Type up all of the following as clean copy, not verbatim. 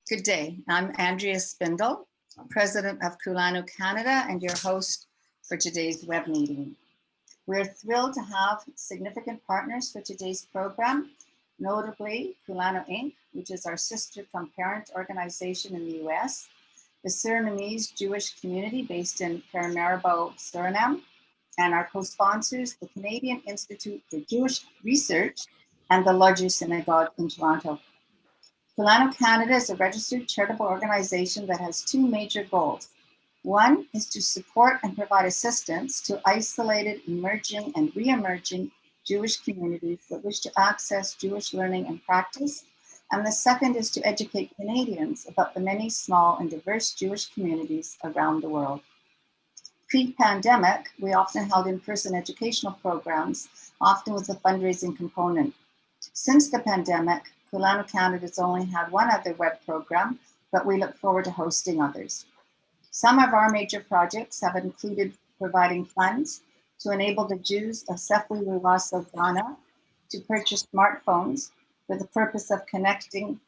Good day. I'm Andrea Spindle, President of Kulanu Canada and your host for today's web meeting. We're thrilled to have significant partners for today's program, notably Kulanu Inc., which is our sister from parent organization in the US, the Surinamese Jewish community based in Paramaribo, Suriname, and our co-sponsors, the Canadian Institute for Jewish Research and the Lodge Synagogue in Toronto. Kulanu Canada is a registered charitable organization that has two major goals. One is to support and provide assistance to isolated, emerging, and re-emerging Jewish communities that wish to access Jewish learning and practice. And the second is to educate Canadians about the many small and diverse Jewish communities around the world. Pre-pandemic, we often held in-person educational programs, often with a fundraising component. Since the pandemic, Kulanu Canada's only had one other web program, but we look forward to hosting others. Some of our major projects have included providing funds to enable the Jews of Sefwi Luwaso, Ghana, to purchase smartphones for the purpose of connecting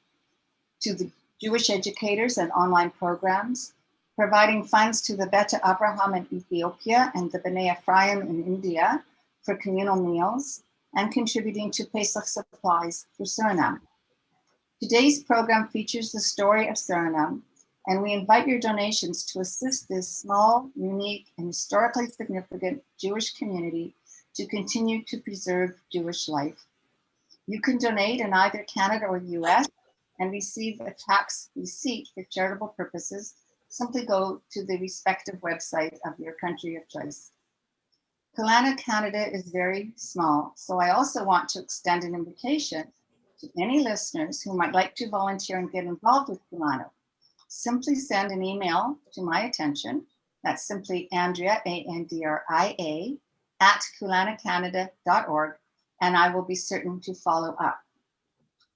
to the Jewish educators and online programs, providing funds to the Beta Abraham in Ethiopia and the B'nai Ephraim in India for communal meals, and contributing to Pesach supplies for Suriname. Today's program features the story of Suriname, and we invite your donations to assist this small, unique, and historically significant Jewish community to continue to preserve Jewish life. You can donate in either Canada or US and receive a tax receipt for charitable purposes. Simply go to the respective website of your country of choice. Kulanu Canada is very small, so I also want to extend an invitation to any listeners who might like to volunteer and get involved with Kulanu. Simply send an email to my attention. That's simply Andrea, A-N-D-R-I-A, @kulanucanada.org, and I will be certain to follow up.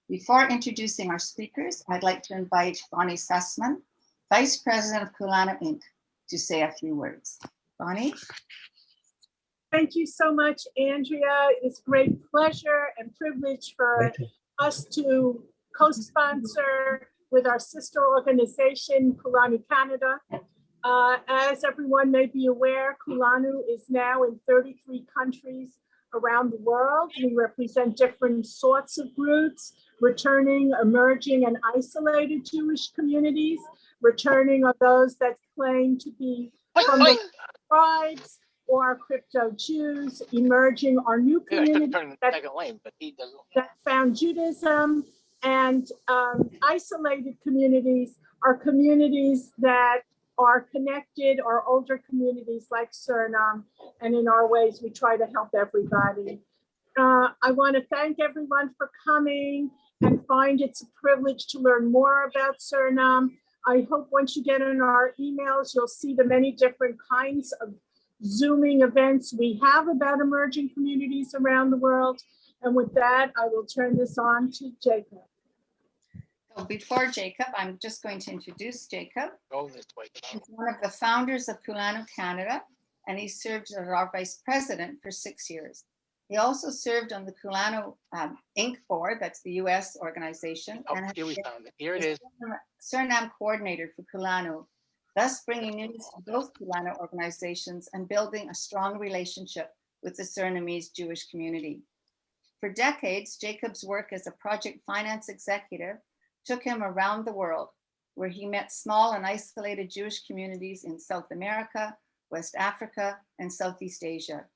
Before introducing our speakers, I'd like to invite Bonnie Sussman, Vice President of Kulanu Inc., to say a few words. Bonnie? Thank you so much, Andrea. It's a great pleasure and privilege for us to co-sponsor with our sister organization, Kulanu Canada. As everyone may be aware, Kulanu is now in 33 countries around the world. We represent different sorts of groups, returning, emerging, and isolated Jewish communities. Returning are those that claim to be from the tribes or crypto Jews. Emerging are new communities that found Judaism, and isolated communities are communities that are connected, or older communities like Suriname, and in our ways we try to help everybody. I want to thank everyone for coming and find it's a privilege to learn more about Suriname. I hope once you get in our emails, you'll see the many different kinds of Zooming events we have about emerging communities around the world. And with that, I will turn this on to Jacob. So before Jacob, I'm just going to introduce Jacob. He's one of the founders of Kulanu Canada, and he served as our vice president for 6 years. He also served on the Kulanu Inc. board, that's the US organization, and has been Suriname coordinator for Kulanu, thus bringing news to both Kulanu organizations and building a strong relationship with the Surinamese Jewish community. For decades, Jacob's work as a project finance executive took him around the world, where he met small and isolated Jewish communities in South America, West Africa, and Southeast Asia.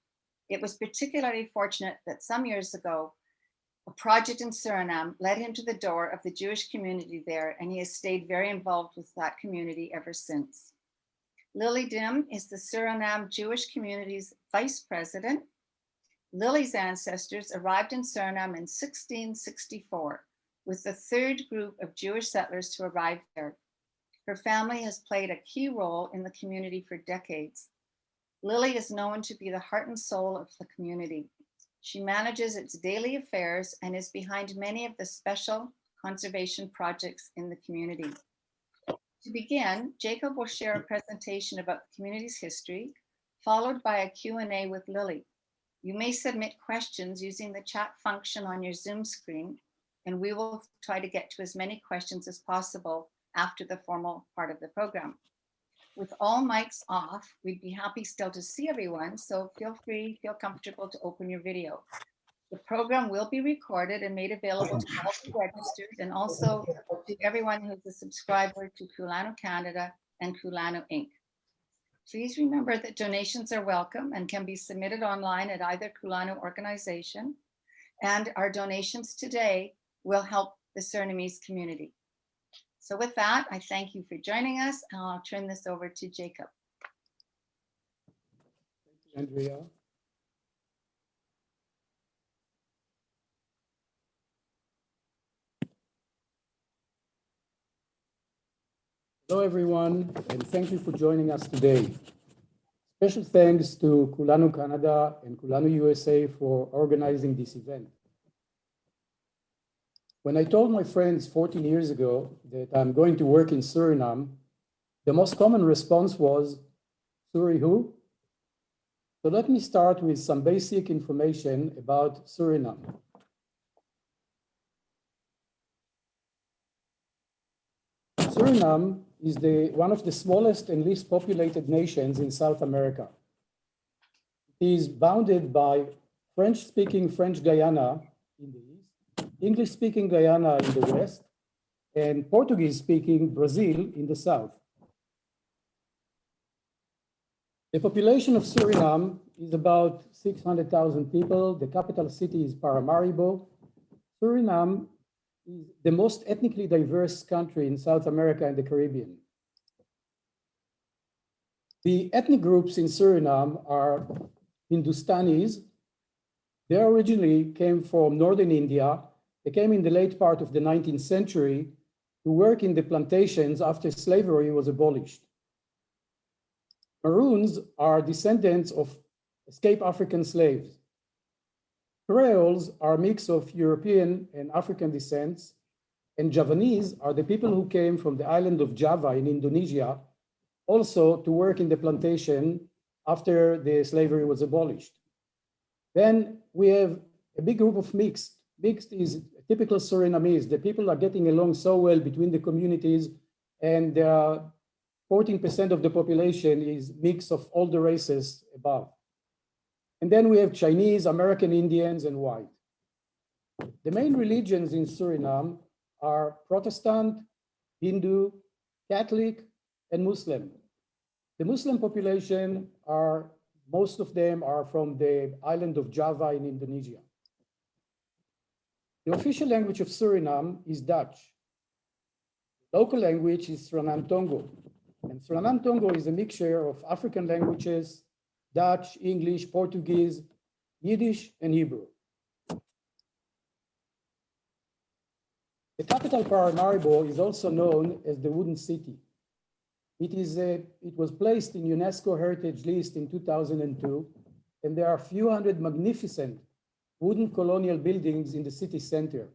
It was particularly fortunate that some years ago, a project in Suriname led him to the door of the Jewish community there, and he has stayed very involved with that community ever since. Lily Dim is the Suriname Jewish community's vice president. Lily's ancestors arrived in Suriname in 1664, with the third group of Jewish settlers to arrive there. Her family has played a key role in the community for decades. Lily is known to be the heart and soul of the community. She manages its daily affairs and is behind many of the special conservation projects in the community. To begin, Jacob will share a presentation about the community's history, followed by a Q&A with Lily. You may submit questions using the chat function on your Zoom screen, and we will try to get to as many questions as possible after the formal part of the program. With all mics off, we'd be happy still to see everyone, so feel comfortable to open your video. The program will be recorded and made available to all the registered and also to everyone who's a subscriber to Kulanu Canada and Kulanu Inc. Please remember that donations are welcome and can be submitted online at either Kulanu organization, and our donations today will help the Surinamese community. So with that, I thank you for joining us, and I'll turn this over to Jacob. Thank you, Andrea. Hello, everyone, and thank you for joining us today. Special thanks to Kulanu Canada and Kulanu USA for organizing this event. When I told my friends 14 years ago that I'm going to work in Suriname, the most common response was, Suri who? So let me start with some basic information about Suriname. Suriname is one of the smallest and least populated nations in South America. It is bounded by French-speaking French Guyana in the east, English-speaking Guyana in the west, and Portuguese-speaking Brazil in the south. The population of Suriname is about 600,000 people. The capital city is Paramaribo. Suriname is the most ethnically diverse country in South America and the Caribbean. The ethnic groups in Suriname are Hindustanis. They originally came from northern India. They came in the late part of the 19th century to work in the plantations after slavery was abolished. Maroons are descendants of escaped African slaves. Creoles are a mix of European and African descents, and Javanese are the people who came from the island of Java in Indonesia, also to work in the plantation after the slavery was abolished. Then we have a big group of mixed. Mixed is typical Surinamese. The people are getting along so well between the communities, and 14% of the population is mix of all the races above. And then we have Chinese, American Indians, and white. The main religions in Suriname are Protestant, Hindu, Catholic, and Muslim. The Muslim population most of them are from the island of Java in Indonesia. The official language of Suriname is Dutch. Local language is Suriname Tongo. And Suriname Tongo is a mixture of African languages, Dutch, English, Portuguese, Yiddish, and Hebrew. The capital Paramaribo is also known as the Wooden City. It was placed in UNESCO Heritage List in 2002, and there are a few hundred magnificent wooden colonial buildings in the city center.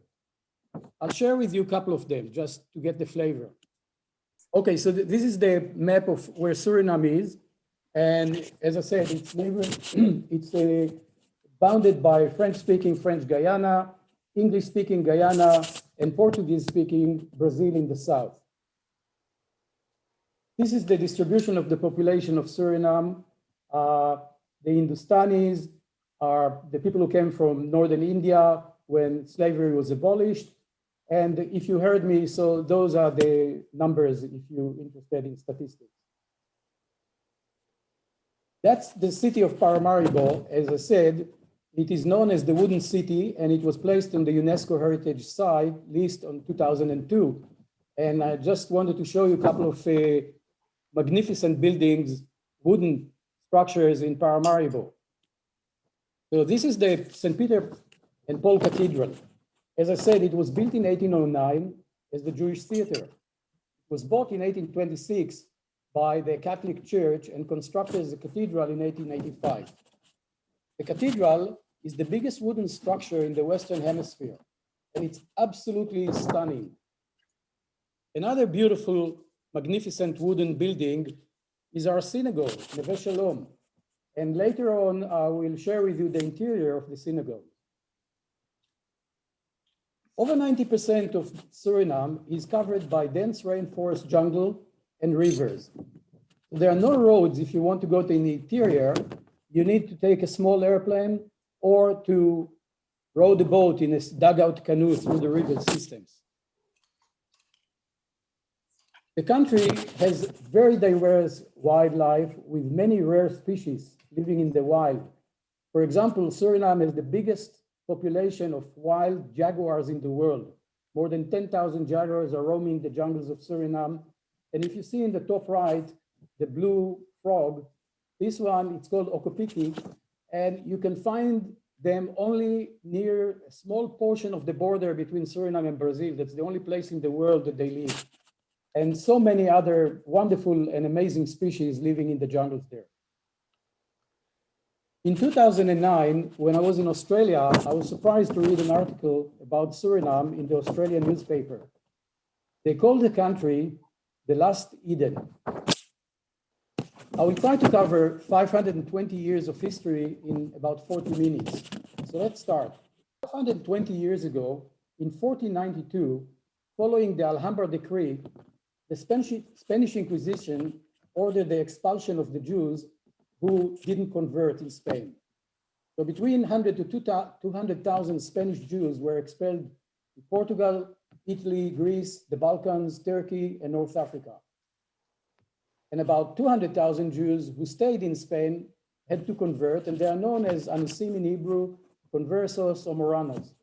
I'll share with you a couple of them just to get the flavor. Okay, so this is the map of where Suriname is. And as I said, it's bounded by French-speaking French Guyana, English-speaking Guyana, and Portuguese-speaking Brazil in the south. This is the distribution of the population of Suriname. The Hindustanis are the people who came from northern India when slavery was abolished. And if you heard me, so those are the numbers if you're interested in statistics. That's the city of Paramaribo. As I said, it is known as the Wooden City, and it was placed on the UNESCO Heritage Site list in 2002. And I just wanted to show you a couple of magnificent buildings, wooden structures in Paramaribo. So this is the St. Peter and Paul Cathedral. As I said, it was built in 1809 as the Jewish theater. It was bought in 1826 by the Catholic Church and constructed as a cathedral in 1885. The cathedral is the biggest wooden structure in the Western Hemisphere, and it's absolutely stunning. Another beautiful, magnificent wooden building is our synagogue, Neve Shalom. And later on, I will share with you the interior of the synagogue. Over 90% of Suriname is covered by dense rainforest jungle and rivers. There are no roads if you want to go to the interior. You need to take a small airplane or to row the boat in a dugout canoe through the river systems. The country has very diverse wildlife with many rare species living in the wild. For example, Suriname has the biggest population of wild jaguars in the world. More than 10,000 jaguars are roaming the jungles of Suriname. And if you see in the top right, the blue frog, this one, it's called okopiki, and you can find them only near a small portion of the border between Suriname and Brazil. That's the only place in the world that they live. And so many other wonderful and amazing species living in the jungles there. In 2009, when I was in Australia, I was surprised to read an article about Suriname in the Australian newspaper. They called the country the Last Eden. I will try to cover 520 years of history in about 40 minutes. So let's start. 520 years ago, in 1492, following the Alhambra decree, the Spanish Inquisition ordered the expulsion of the Jews who didn't convert in Spain. So between 100 to 200,000 Spanish Jews were expelled to Portugal, Italy, Greece, the Balkans, Turkey, and North Africa. And about 200,000 Jews who stayed in Spain had to convert, and they are known as Anusim in Hebrew, conversos or moranos.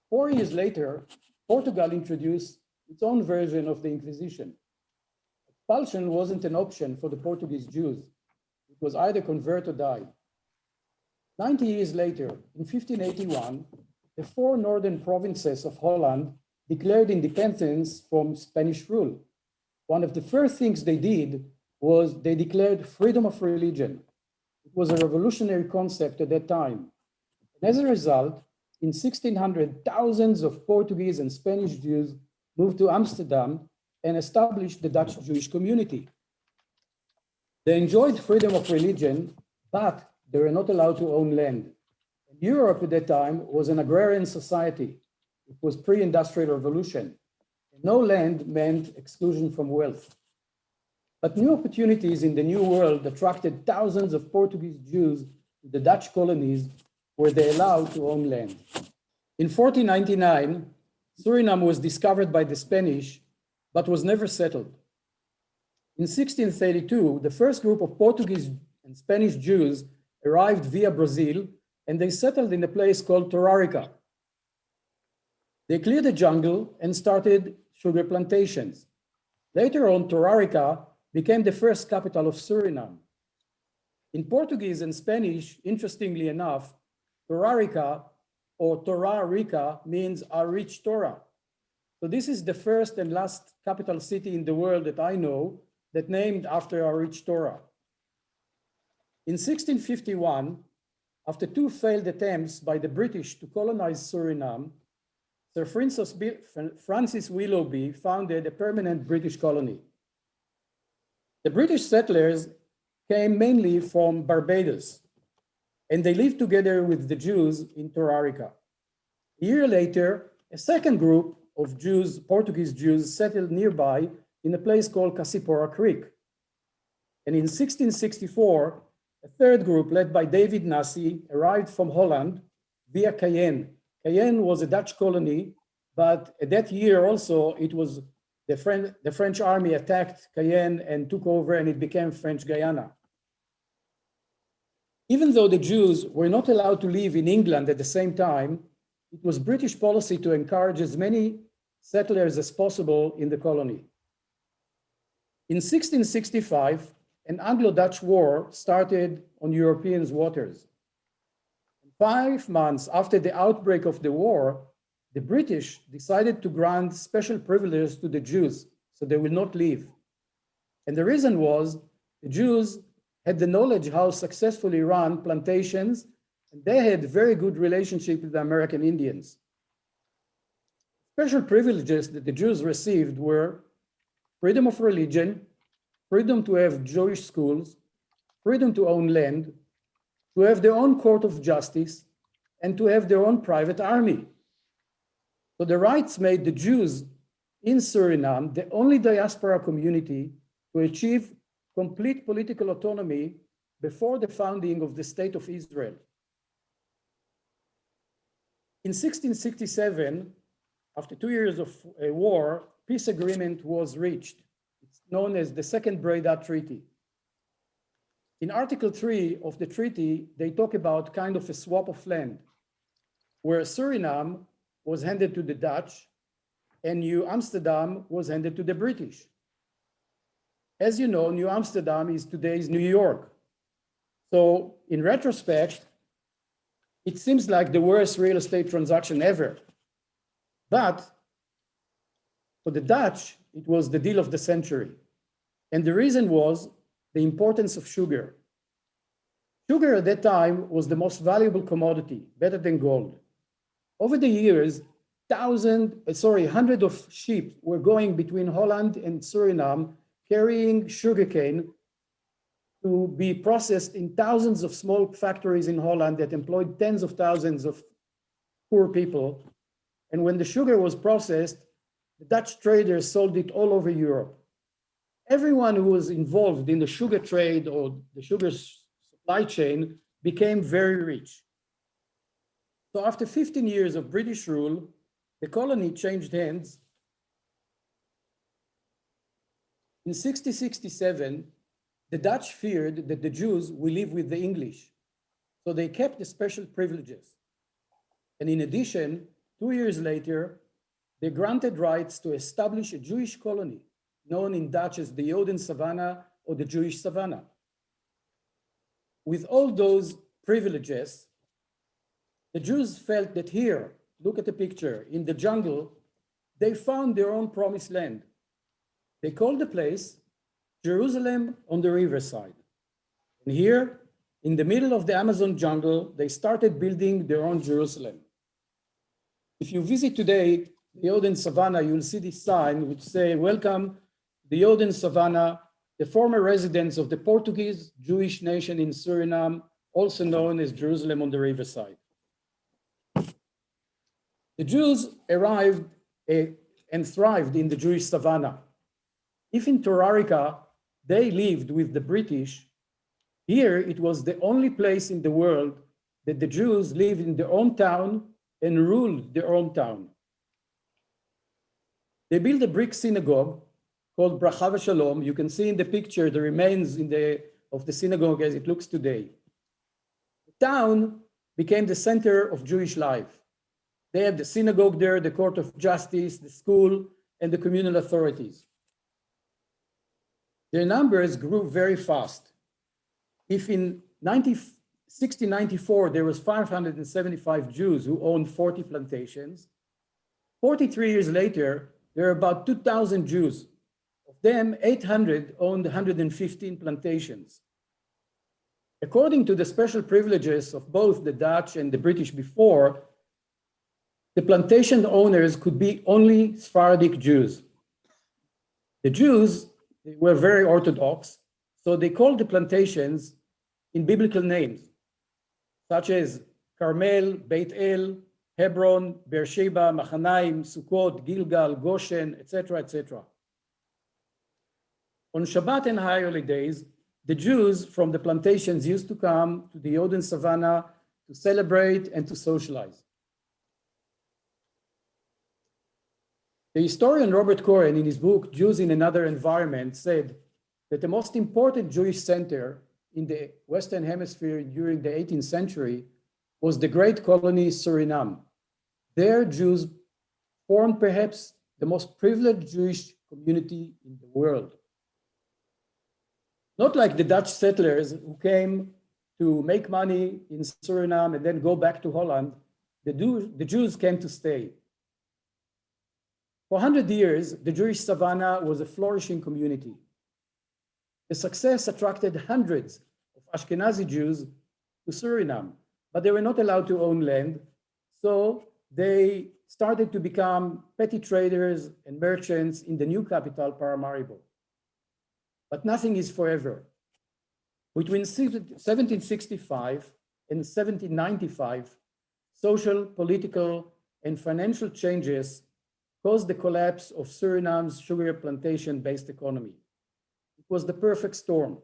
4 years later, Portugal introduced its own version of the Inquisition. Expulsion wasn't an option for the Portuguese Jews. It was either convert or die. 90 years later, in 1581, the 4 northern provinces of Holland declared independence from Spanish rule. One of the first things they did was they declared freedom of religion. It was a revolutionary concept at that time. And as a result, in 1600, thousands of Portuguese and Spanish Jews moved to Amsterdam and established the Dutch Jewish community. They enjoyed freedom of religion, but they were not allowed to own land. Europe at that time was an agrarian society. It was pre-industrial revolution. No land meant exclusion from wealth. But new opportunities in the New World attracted thousands of Portuguese Jews to the Dutch colonies where they allowed to own land. In 1499, Suriname was discovered by the Spanish, but was never settled. In 1632, the first group of Portuguese and Spanish Jews arrived via Brazil, and they settled in a place called Torarica. They cleared the jungle and started sugar plantations. Later on, Torarica became the first capital of Suriname. In Portuguese and Spanish, interestingly enough, Torarica or Torarica means a rich Torah. So this is the first and last capital city in the world that I know that named after a rich Torah. In 1651, after 2 failed attempts by the British to colonize Suriname, Sir Francis Willoughby founded a permanent British colony. The British settlers came mainly from Barbados, and they lived together with the Jews in Torarica. A year later, a second group of Jews, Portuguese Jews, settled nearby in a place called Cassipora Creek. And in 1664, a third group led by David Nassi arrived from Holland via Cayenne. Cayenne was a Dutch colony, but at that year also, it was the French army attacked Cayenne and took over, and it became French Guiana. Even though the Jews were not allowed to live in England at the same time, it was British policy to encourage as many settlers as possible in the colony. In 1665, an Anglo-Dutch war started on European waters. 5 months after the outbreak of the war, the British decided to grant special privileges to the Jews so they will not leave. And the reason was the Jews had the knowledge how successfully run plantations, and they had very good relationship with the American Indians. Special privileges that the Jews received were freedom of religion, freedom to have Jewish schools, freedom to own land, to have their own court of justice, and to have their own private army. So the rights made the Jews in Suriname the only diaspora community to achieve complete political autonomy before the founding of the State of Israel. In 1667, after 2 years of a war, peace agreement was reached. It's known as the Second Breda Treaty. In Article 3 of the treaty, they talk about kind of a swap of land, where Suriname was handed to the Dutch and New Amsterdam was handed to the British. As you know, New Amsterdam is today's New York. So in retrospect, it seems like the worst real estate transaction ever. But for the Dutch, it was the deal of the century. And the reason was the importance of sugar. Sugar at that time was the most valuable commodity, better than gold. Over the years, hundreds of ships were going between Holland and Suriname, carrying sugarcane to be processed in thousands of small factories in Holland that employed tens of thousands of poor people. And when the sugar was processed, the Dutch traders sold it all over Europe. Everyone who was involved in the sugar trade or the sugar supply chain became very rich. So after 15 years of British rule, the colony changed hands. In 1667, the Dutch feared that the Jews will live with the English, so they kept the special privileges. And in addition, 2 years later, they granted rights to establish a Jewish colony, known in Dutch as the Joden Savannah or the Jewish Savannah. With all those privileges, the Jews felt that here, look at the picture, in the jungle, they found their own promised land. They called the place Jerusalem on the riverside. And here, in the middle of the Amazon jungle, they started building their own Jerusalem. If you visit today the Joden Savannah, you'll see this sign which say, "Welcome, the Joden Savannah, the former residence of the Portuguese Jewish nation in Suriname, also known as Jerusalem on the riverside." The Jews arrived and thrived in the Jewish Savannah. If in Torarica they lived with the British, here it was the only place in the world that the Jews lived in their own town and ruled their own town. They built a brick synagogue called Bracha V'Shalom. You can see in the picture the remains of the synagogue as it looks today. The town became the center of Jewish life. They had the synagogue there, the court of justice, the school, and the communal authorities. Their numbers grew very fast. If in 1694 there was 575 Jews who owned 40 plantations, 43 years later, there are about 2,000 Jews. Of them, 800 owned 115 plantations. According to the special privileges of both the Dutch and the British before, the plantation owners could be only Sephardic Jews. The Jews were very Orthodox, so they called the plantations in biblical names, such as Carmel, Beit El, Hebron, Beersheba, Machanaim, Sukkot, Gilgal, Goshen, etc., etc. On Shabbat and high holidays, the Jews from the plantations used to come to the Joden Savannah to celebrate and to socialize. The historian Robert Cohen, in his book, Jews in Another Environment, said that the most important Jewish center in the Western Hemisphere during the 18th century was the great colony Suriname. There, Jews formed perhaps the most privileged Jewish community in the world. Not like the Dutch settlers who came to make money in Suriname and then go back to Holland, the Jews came to stay. For 100 years, the Jewish Savannah was a flourishing community. The success attracted hundreds of Ashkenazi Jews to Suriname, but they were not allowed to own land, so they started to become petty traders and merchants in the new capital, Paramaribo. But nothing is forever. Between 1765 and 1795, social, political, and financial changes caused the collapse of Suriname's sugar plantation-based economy. It was the perfect storm.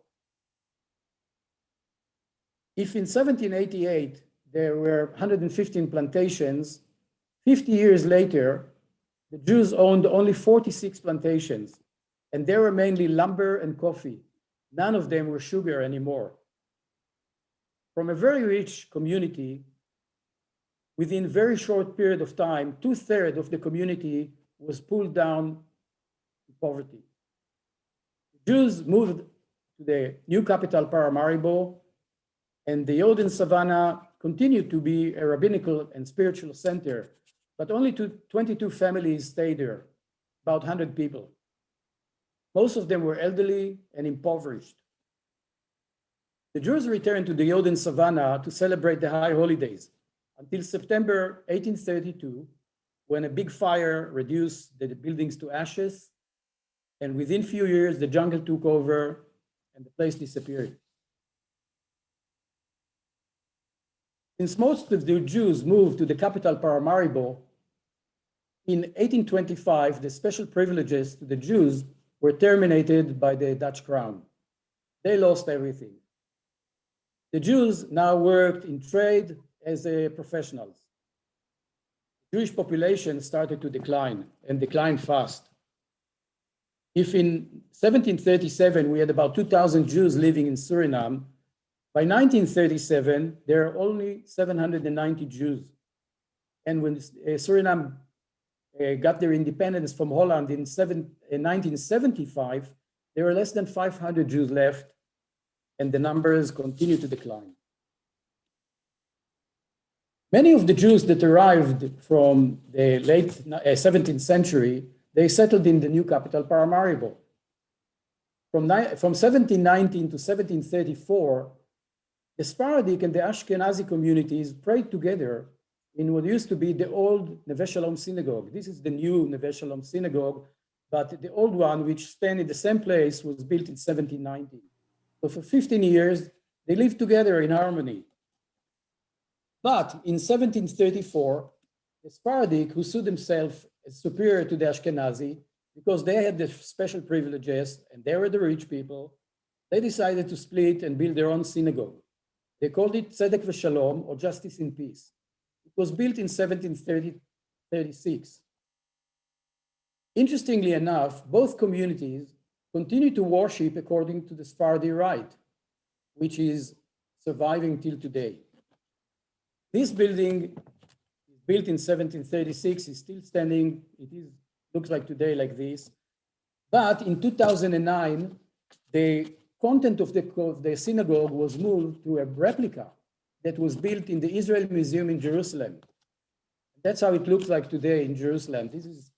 If in 1788 there were 115 plantations, 50 years later, the Jews owned only 46 plantations, and they were mainly lumber and coffee. None of them were sugar anymore. From a very rich community, within a very short period of time, 2/3 of the community was pulled down to poverty. The Jews moved to the new capital, Paramaribo, and the Jordan Savannah continued to be a rabbinical and spiritual center, but only 22 families stayed there, about 100 people. Most of them were elderly and impoverished. The Jews returned to the Jordan Savannah to celebrate the high holidays until September 1832, when a big fire reduced the buildings to ashes, and within a few years, the jungle took over and the place disappeared. Since most of the Jews moved to the capital, Paramaribo, in 1825, the special privileges to the Jews were terminated by the Dutch crown. They lost everything. The Jews now worked in trade as professionals. The Jewish population started to decline, and decline fast. If in 1737 we had about 2,000 Jews living in Suriname, by 1937 there are only 790 Jews. And when Suriname got their independence from Holland in 1975, there were less than 500 Jews left, and the numbers continue to decline. Many of the Jews that arrived from the late 17th century, they settled in the new capital, Paramaribo. From 1719 to 1734, the Sephardic and the Ashkenazi communities prayed together in what used to be the old Neve Shalom synagogue. This is the new Neve Shalom synagogue, but the old one, which stands in the same place, was built in 1790. So for 15 years, they lived together in harmony. But in 1734, the Sephardic, who saw themselves as superior to the Ashkenazi, because they had the special privileges and they were the rich people, they decided to split and build their own synagogue. They called it Tzedek v'Shalom, or Justice in Peace. It was built in 1736. Interestingly enough, both communities continue to worship according to the Sephardi rite, which is surviving till today. This building, built in 1736, is still standing. It looks like today like this. But in 2009, the content of the synagogue was moved to a replica that was built in the Israel Museum in Jerusalem. That's how it looks like today in Jerusalem. This is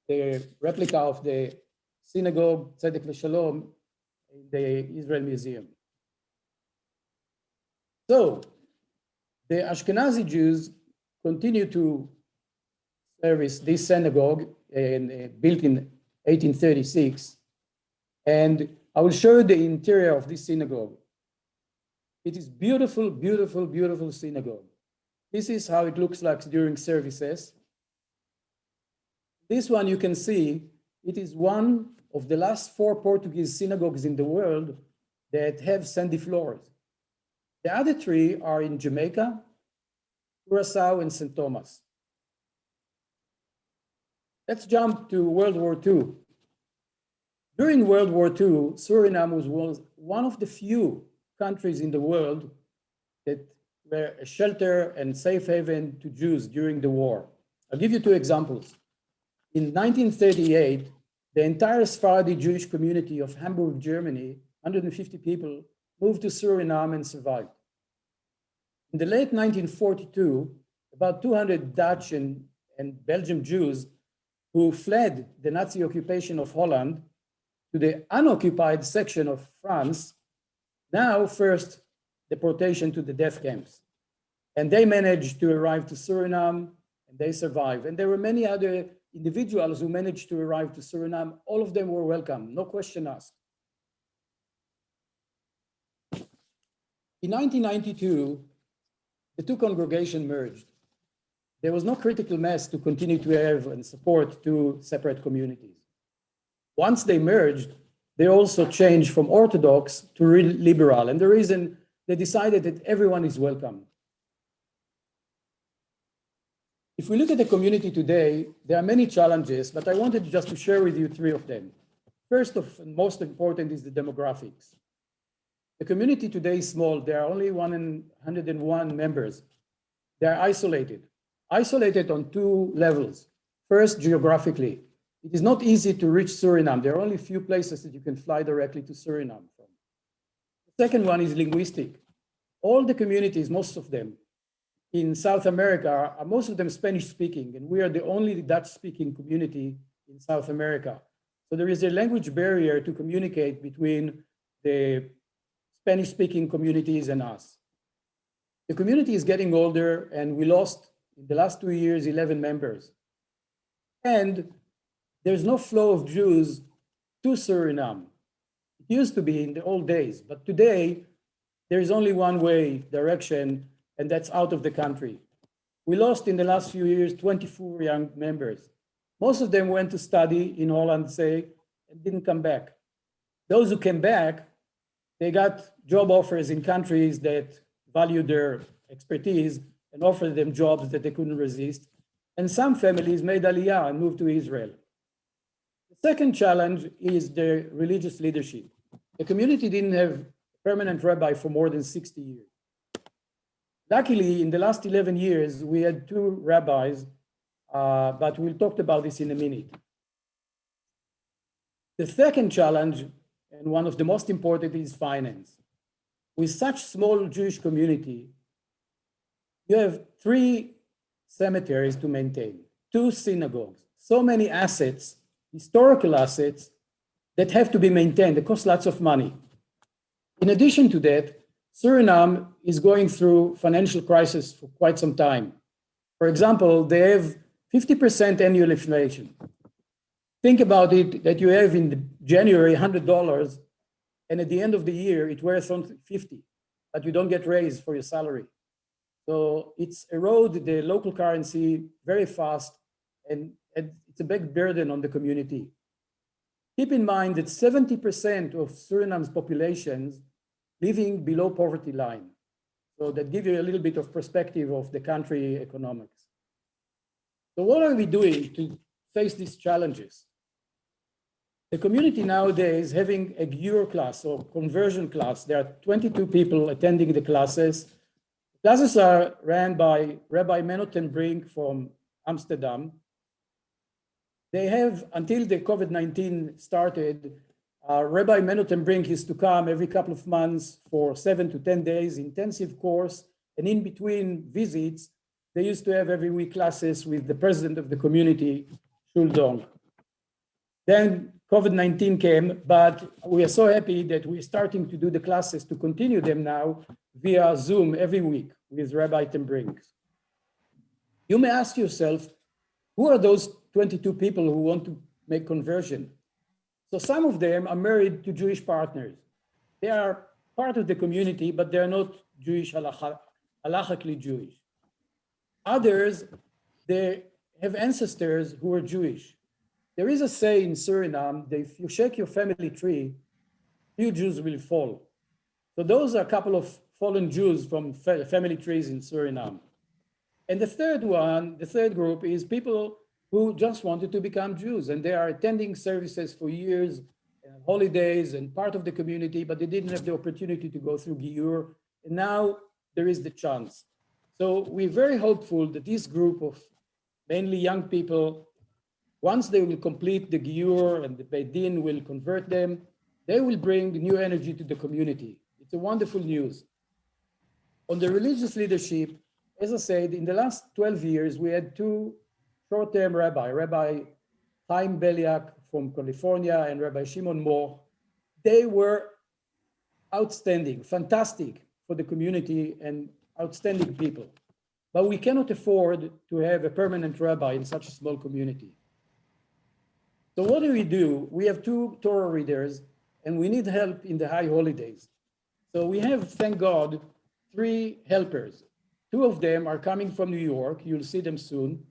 the replica of the synagogue, Tzedek v'Shalom, in the Israel Museum. So the Ashkenazi Jews continue to service this synagogue built in 1836. And I will show you the interior of this synagogue. It is beautiful, beautiful, beautiful synagogue. This is how it looks like during services. This one you can see, it is one of the last 4 Portuguese synagogues in the world that have sandy floors. The other 3 are in Jamaica, Curaçao, and St. Thomas. Let's jump to World War II. During World War II, Suriname was one of the few countries in the world that were a shelter and safe haven to Jews during the war. I'll give you 2 examples. In 1938, the entire Sephardi Jewish community of Hamburg, Germany, 150 people, moved to Suriname and survived. In the late 1942, about 200 Dutch and Belgian Jews who fled the Nazi occupation of Holland to the unoccupied section of France, now first deportation to the death camps. And they managed to arrive to Suriname, and they survived. And there were many other individuals who managed to arrive to Suriname. All of them were welcome, no question asked. In 1992, the 2 congregations merged. there was no critical mass to continue to have and support two separate communities. Once they merged, they also changed from Orthodox to liberal. And the reason they decided that everyone is welcome. If we look at the community today, there are many challenges, but I wanted just to share with you three of them. First and most important is the demographics. The community today is small. There are only 101 members. They are isolated on two levels. First, geographically. It is not easy to reach Suriname. There are only a few places that you can fly directly to Suriname from. The second one is linguistic. All the communities, most of them, in South America are most of them Spanish speaking, and we are the only Dutch speaking community in South America. So there is a language barrier to communicate between the Spanish speaking communities and us. The community is getting older, and we lost in the last 2 years 11 members. And there's no flow of Jews to Suriname. It used to be in the old days, but today there is only one way direction, and that's out of the country. We lost in the last few years 24 young members. Most of them went to study in Holland, say, and didn't come back. Those who came back, they got job offers in countries that value their expertise and offered them jobs that they couldn't resist. And some families made aliyah and moved to Israel. The second challenge is the religious leadership. The community didn't have a permanent rabbi for more than 60 years. Luckily, in the last 11 years, we had 2 rabbis, but we'll talk about this in a minute. The second challenge, and one of the most important, is finance. With such small Jewish community, you have 3 cemeteries to maintain, 2 synagogues, so many assets, historical assets, that have to be maintained. They cost lots of money. In addition to that, Suriname is going through financial crisis for quite some time. For example, they have 50% annual inflation. Think about it, that you have in January $100, and at the end of the year, it wears on 50, but you don't get raised for your salary. So it's eroded the local currency very fast, and it's a big burden on the community. Keep in mind that 70% of Suriname's populations living below poverty line. So that gives you a little bit of perspective of the country economics. So what are we doing to face these challenges? The community nowadays is having a GIUR class or conversion class. There are 22 people attending the classes. Classes are ran by Rabbi Menno ten Brink from Amsterdam. They have, until the COVID-19 started, Rabbi Menno ten Brink used to come every couple of months for 7 to 10 days, intensive course, and in between visits, they used to have every week classes with the president of the community, Shuldong. Then COVID-19 came, but we are so happy that we're starting to do the classes, to continue them now via Zoom every week with Rabbi ten Brink. You may ask yourself, who are those 22 people who want to make conversion? So some of them are married to Jewish partners. They are part of the community, but they're not Jewish, halachically Jewish. Others, they have ancestors who are Jewish. There is a saying in Suriname that if you shake your family tree, few Jews will fall. So those are a couple of fallen Jews from family trees in Suriname. And the third group is people who just wanted to become Jews, and they are attending services for years, holidays, and part of the community, but they didn't have the opportunity to go through GIUR, and now there is the chance. So we're very hopeful that this group of mainly young people, once they will complete the GIUR and the Beit Din will convert them, they will bring new energy to the community. It's a wonderful news. On the religious leadership, as I said, in the last 12 years, we had 2 short-term Rabbi Chaim Beliak from California and Rabbi Shimon Moch. They were outstanding, fantastic for the community and outstanding people. But we cannot afford to have a permanent rabbi in such a small community. So what do? We have 2 Torah readers, and we need help in the high holidays. So we have, thank God, 3 helpers. Two of them are coming from New York. You'll see them soon.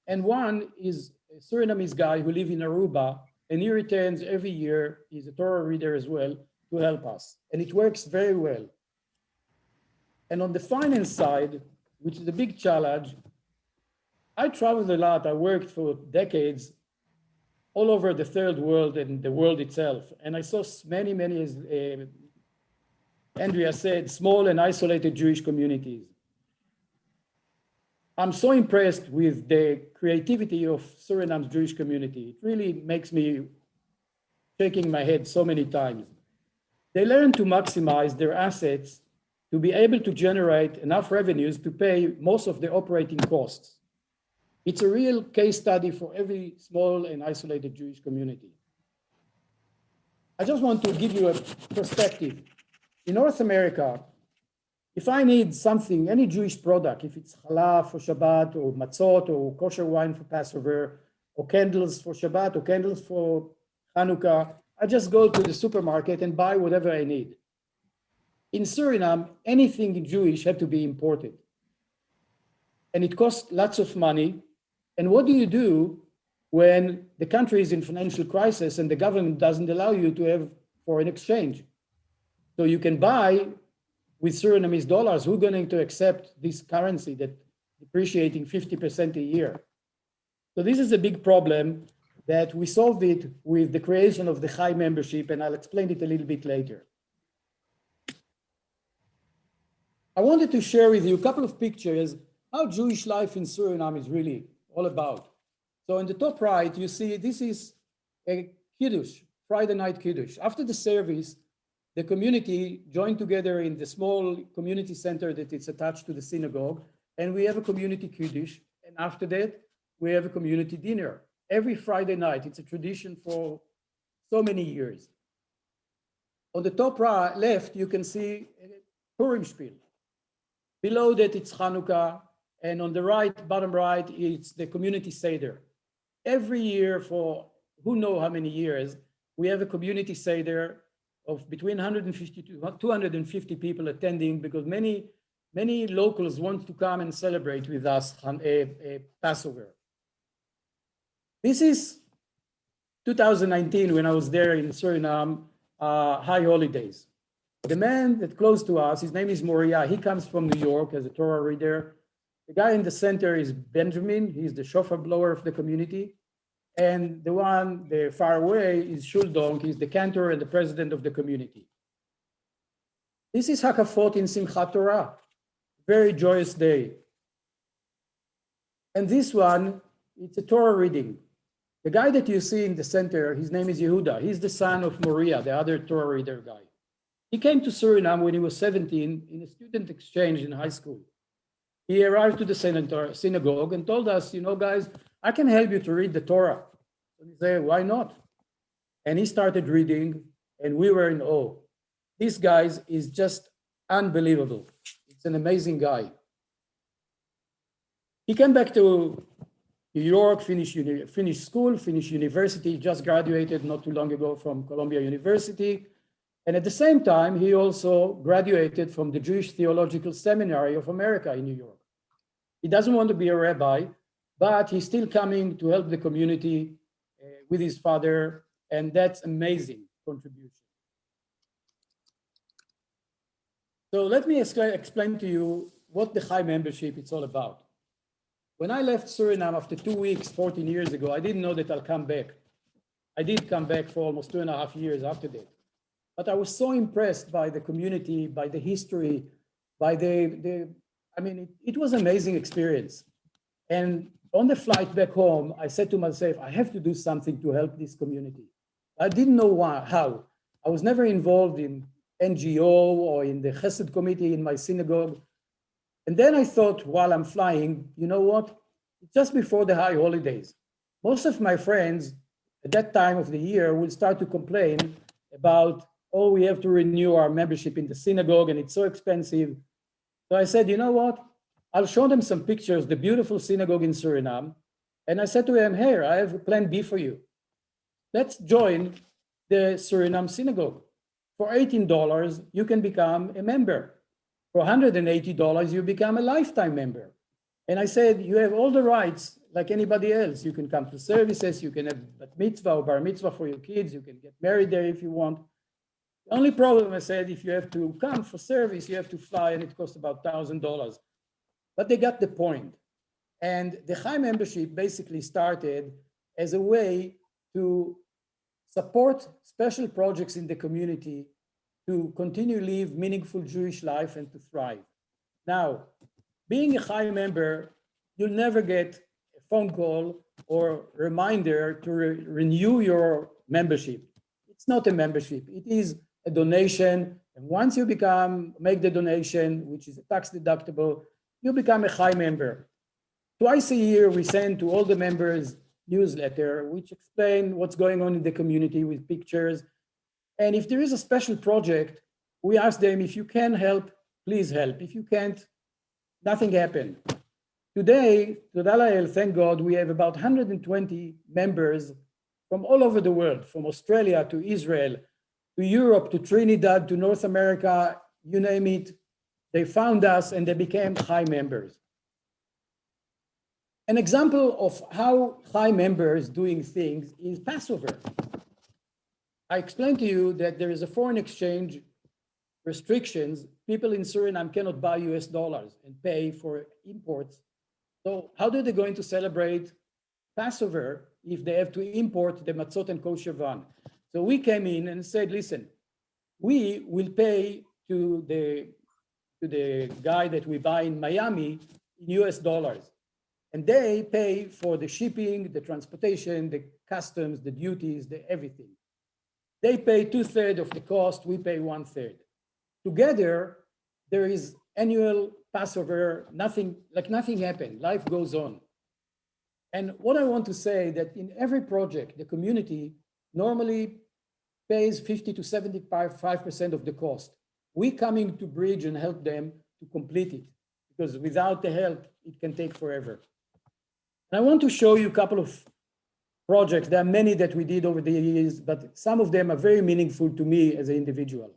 And one is a Surinamese guy who lives in Aruba, and he returns every year. He's a Torah reader as well to help us. And it works very well. And on the finance side, which is a big challenge, I traveled a lot. I worked for decades all over the third world and the world itself. And I saw many, as Andrea said, small and isolated Jewish communities. I'm so impressed with the creativity of Suriname's Jewish community. It really makes me shaking my head so many times. They learn to maximize their assets to be able to generate enough revenues to pay most of the operating costs. It's a real case study for every small and isolated Jewish community. I just want to give you a perspective. In North America, if I need something, any Jewish product, if it's challah for Shabbat or matzot or kosher wine for Passover or candles for Shabbat or candles for Hanukkah, I just go to the supermarket and buy whatever I need. In Suriname, anything Jewish had to be imported. And it costs lots of money. And what do you do when the country is in financial crisis and the government doesn't allow you to have foreign exchange? So you can buy with Surinamese dollars. Who's going to accept this currency that depreciating 50% a year? So this is a big problem that we solved it with the creation of the Chai membership, and I'll explain it a little bit later. I wanted to share with you a couple of pictures how Jewish life in Suriname is really all about. So in the top right, you see this is a Kiddush, Friday night Kiddush. After the service, the community joined together in the small community center that is attached to the synagogue, and we have a community Kiddush. And after that, we have a community dinner every Friday night. It's a tradition for so many years. On the top right, left, you can see Purim Spiel. Below that, it's Hanukkah. And on the right, bottom right, it's the community Seder. Every year for who knows how many years, we have a community Seder of between 150 to 250 people attending, because many locals want to come and celebrate with us Passover. This is 2019 when I was there in Suriname, high holidays. The man that close to us, his name is Moria. He comes from New York as a Torah reader. The guy in the center is Benjamin. He's the shofar blower of the community. And the one far away is Shuldong. He's the cantor and the president of the community. This is Hakafot in Simchat Torah. Very joyous day. And this one, it's a Torah reading. The guy that you see in the center, his name is Yehuda. He's the son of Moria, the other Torah reader guy. He came to Suriname when he was 17 in a student exchange in high school. He arrived to the synagogue and told us, you know, guys, I can help you to read the Torah. And he said, why not? And he started reading, and we were in awe. This guy is just unbelievable. It's an amazing guy. He came back to New York, finished school, finished university, just graduated not too long ago from Columbia University. And at the same time, he also graduated from the Jewish Theological Seminary of America in New York. He doesn't want to be a rabbi, but he's still coming to help the community with his father, and that's amazing contribution. So let me explain to you what the Chai membership is all about. When I left Suriname after 2 weeks, 14 years ago, I didn't know that I'll come back. I did come back for almost 2.5 years after that. But I was so impressed by the community, by the history, by it was an amazing experience. And on the flight back home, I said to myself, I have to do something to help this community. I didn't know how. I was never involved in NGO or in the Chesed committee in my synagogue. And then I thought, while I'm flying, you know what? Just before the high holidays, most of my friends at that time of the year will start to complain about, oh, we have to renew our membership in the synagogue and it's so expensive. So I said, you know what? I'll show them some pictures, the beautiful synagogue in Suriname. And I said to them, here, I have a plan B for you. Let's join the Suriname synagogue. For $18, you can become a member. For $180, you become a lifetime member. And I said, you have all the rights like anybody else. You can come to services, you can have bat mitzvah or bar mitzvah for your kids, you can get married there if you want. The only problem, I said, if you have to come for service, you have to fly and it costs about $1,000. But they got the point. And the Chai membership basically started as a way to support special projects in the community to continue to live meaningful Jewish life and to thrive. Now, being a Chai member, you'll never get a phone call or reminder to renew your membership. It's not a membership, it is a donation. And once you make the donation, which is tax deductible, you become a Chai member. Twice a year, we send to all the members newsletter, which explain what's going on in the community with pictures. And if there is a special project, we ask them, if you can help, please help. If you can't, nothing happened. Today, Toda Lael, thank God, we have about 120 members from all over the world, from Australia to Israel, to Europe, to Trinidad, to North America, you name it. They found us and they became Chai members. An example of how Chai members doing things is Passover. I explained to you that there is a foreign exchange restrictions. People in Suriname cannot buy US dollars and pay for imports. So how are they going to celebrate Passover if they have to import the matzot and kosher van? So we came in and said, listen, we will pay to the guy that we buy in Miami in US dollars. And they pay for the shipping, the transportation, the customs, the duties, the everything. They pay 2/3 of the cost, we pay 1/3. Together, there is annual Passover, nothing happened, life goes on. And what I want to say that in every project, the community normally pays 50 to 75% of the cost. We coming to bridge and help them to complete it, because without the help, it can take forever. And I want to show you a couple of projects. There are many that we did over the years, but some of them are very meaningful to me as an individual.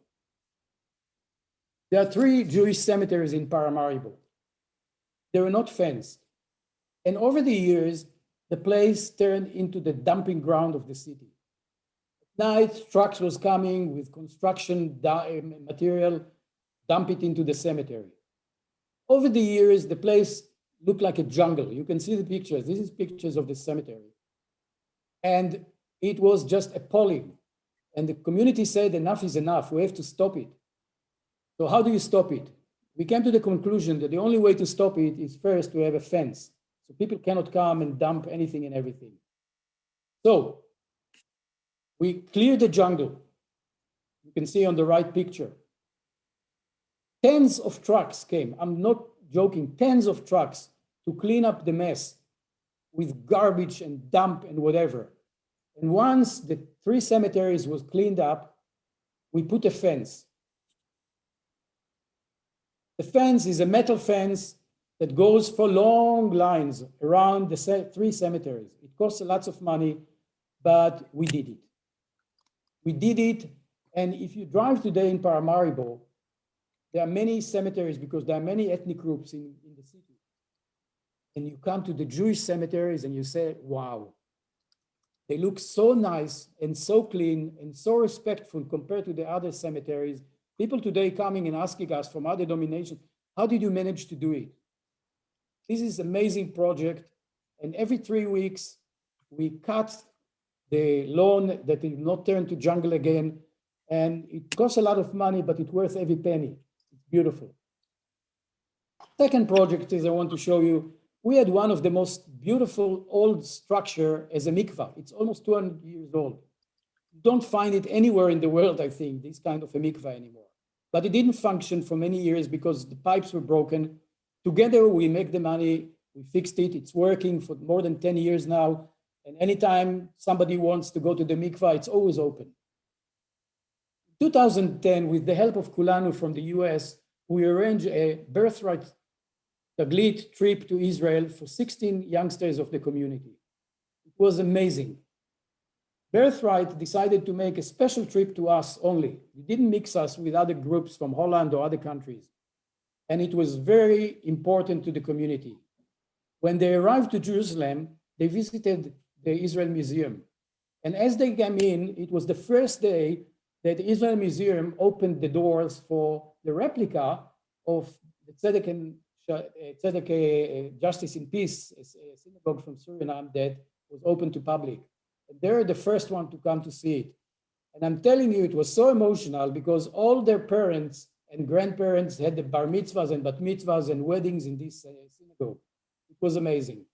There are 3 Jewish cemeteries in Paramaribo. They were not fenced. And over the years, the place turned into the dumping ground of the city. At night, trucks was coming with construction material, dump it into the cemetery. Over the years, the place looked like a jungle. You can see the pictures. This is pictures of the cemetery. And it was just appalling. And the community said, enough is enough. We have to stop it. So how do you stop it? We came to the conclusion that the only way to stop it is first to have a fence. So people cannot come and dump anything and everything. So we cleared the jungle. You can see on the right picture. Tens of trucks came. I'm not joking, tens of trucks to clean up the mess with garbage and dump and whatever. And once the 3 cemeteries was cleaned up, we put a fence. The fence is a metal fence that goes for long lines around the 3 cemeteries. It costs lots of money, but we did it. We did it, and if you drive today in Paramaribo, there are many cemeteries because there are many ethnic groups in the city. And you come to the Jewish cemeteries and you say, wow, they look so nice and so clean and so respectful compared to the other cemeteries. People today coming and asking us from other denominations, how did you manage to do it? This is an amazing project. And every 3 weeks, we cut the lawn that will not turn to jungle again. And it costs a lot of money, but it's worth every penny. It's beautiful. Second project is I want to show you, we had one of the most beautiful old structure as a mikvah. It's almost 200 years old. You don't find it anywhere in the world, I think, this kind of a mikvah anymore. But it didn't function for many years because the pipes were broken. Together, we make the money, we fixed it. It's working for more than 10 years now. And anytime somebody wants to go to the mikvah, it's always open. In 2010, with the help of Kulanu from the US, we arranged a birthright Taglit trip to Israel for 16 youngsters of the community. It was amazing. Birthright decided to make a special trip to us only. We didn't mix us with other groups from Holland or other countries. and it was very important to the community. When they arrived to Jerusalem, they visited the Israel Museum. And as they came in, it was the first day that the Israel Museum opened the doors for the replica of the Tzedek Justice in Peace, a synagogue from Suriname that was open to public. And they're the first one to come to see it. And I'm telling you, it was so emotional because all their parents and grandparents had the bar mitzvahs and bat mitzvahs and weddings in this synagogue. It was amazing.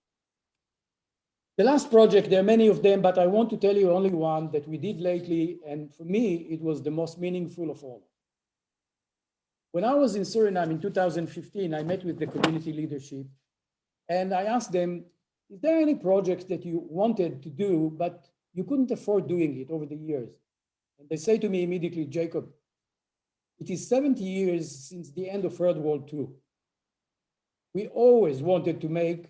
The last project, there are many of them, but I want to tell you only one that we did lately, and for me, it was the most meaningful of all. When I was in Suriname in 2015, I met with the community leadership, and I asked them, is there any projects that you wanted to do, but you couldn't afford doing it over the years? And they say to me immediately, Jacob, it is 70 years since the end of World War II. We always wanted to make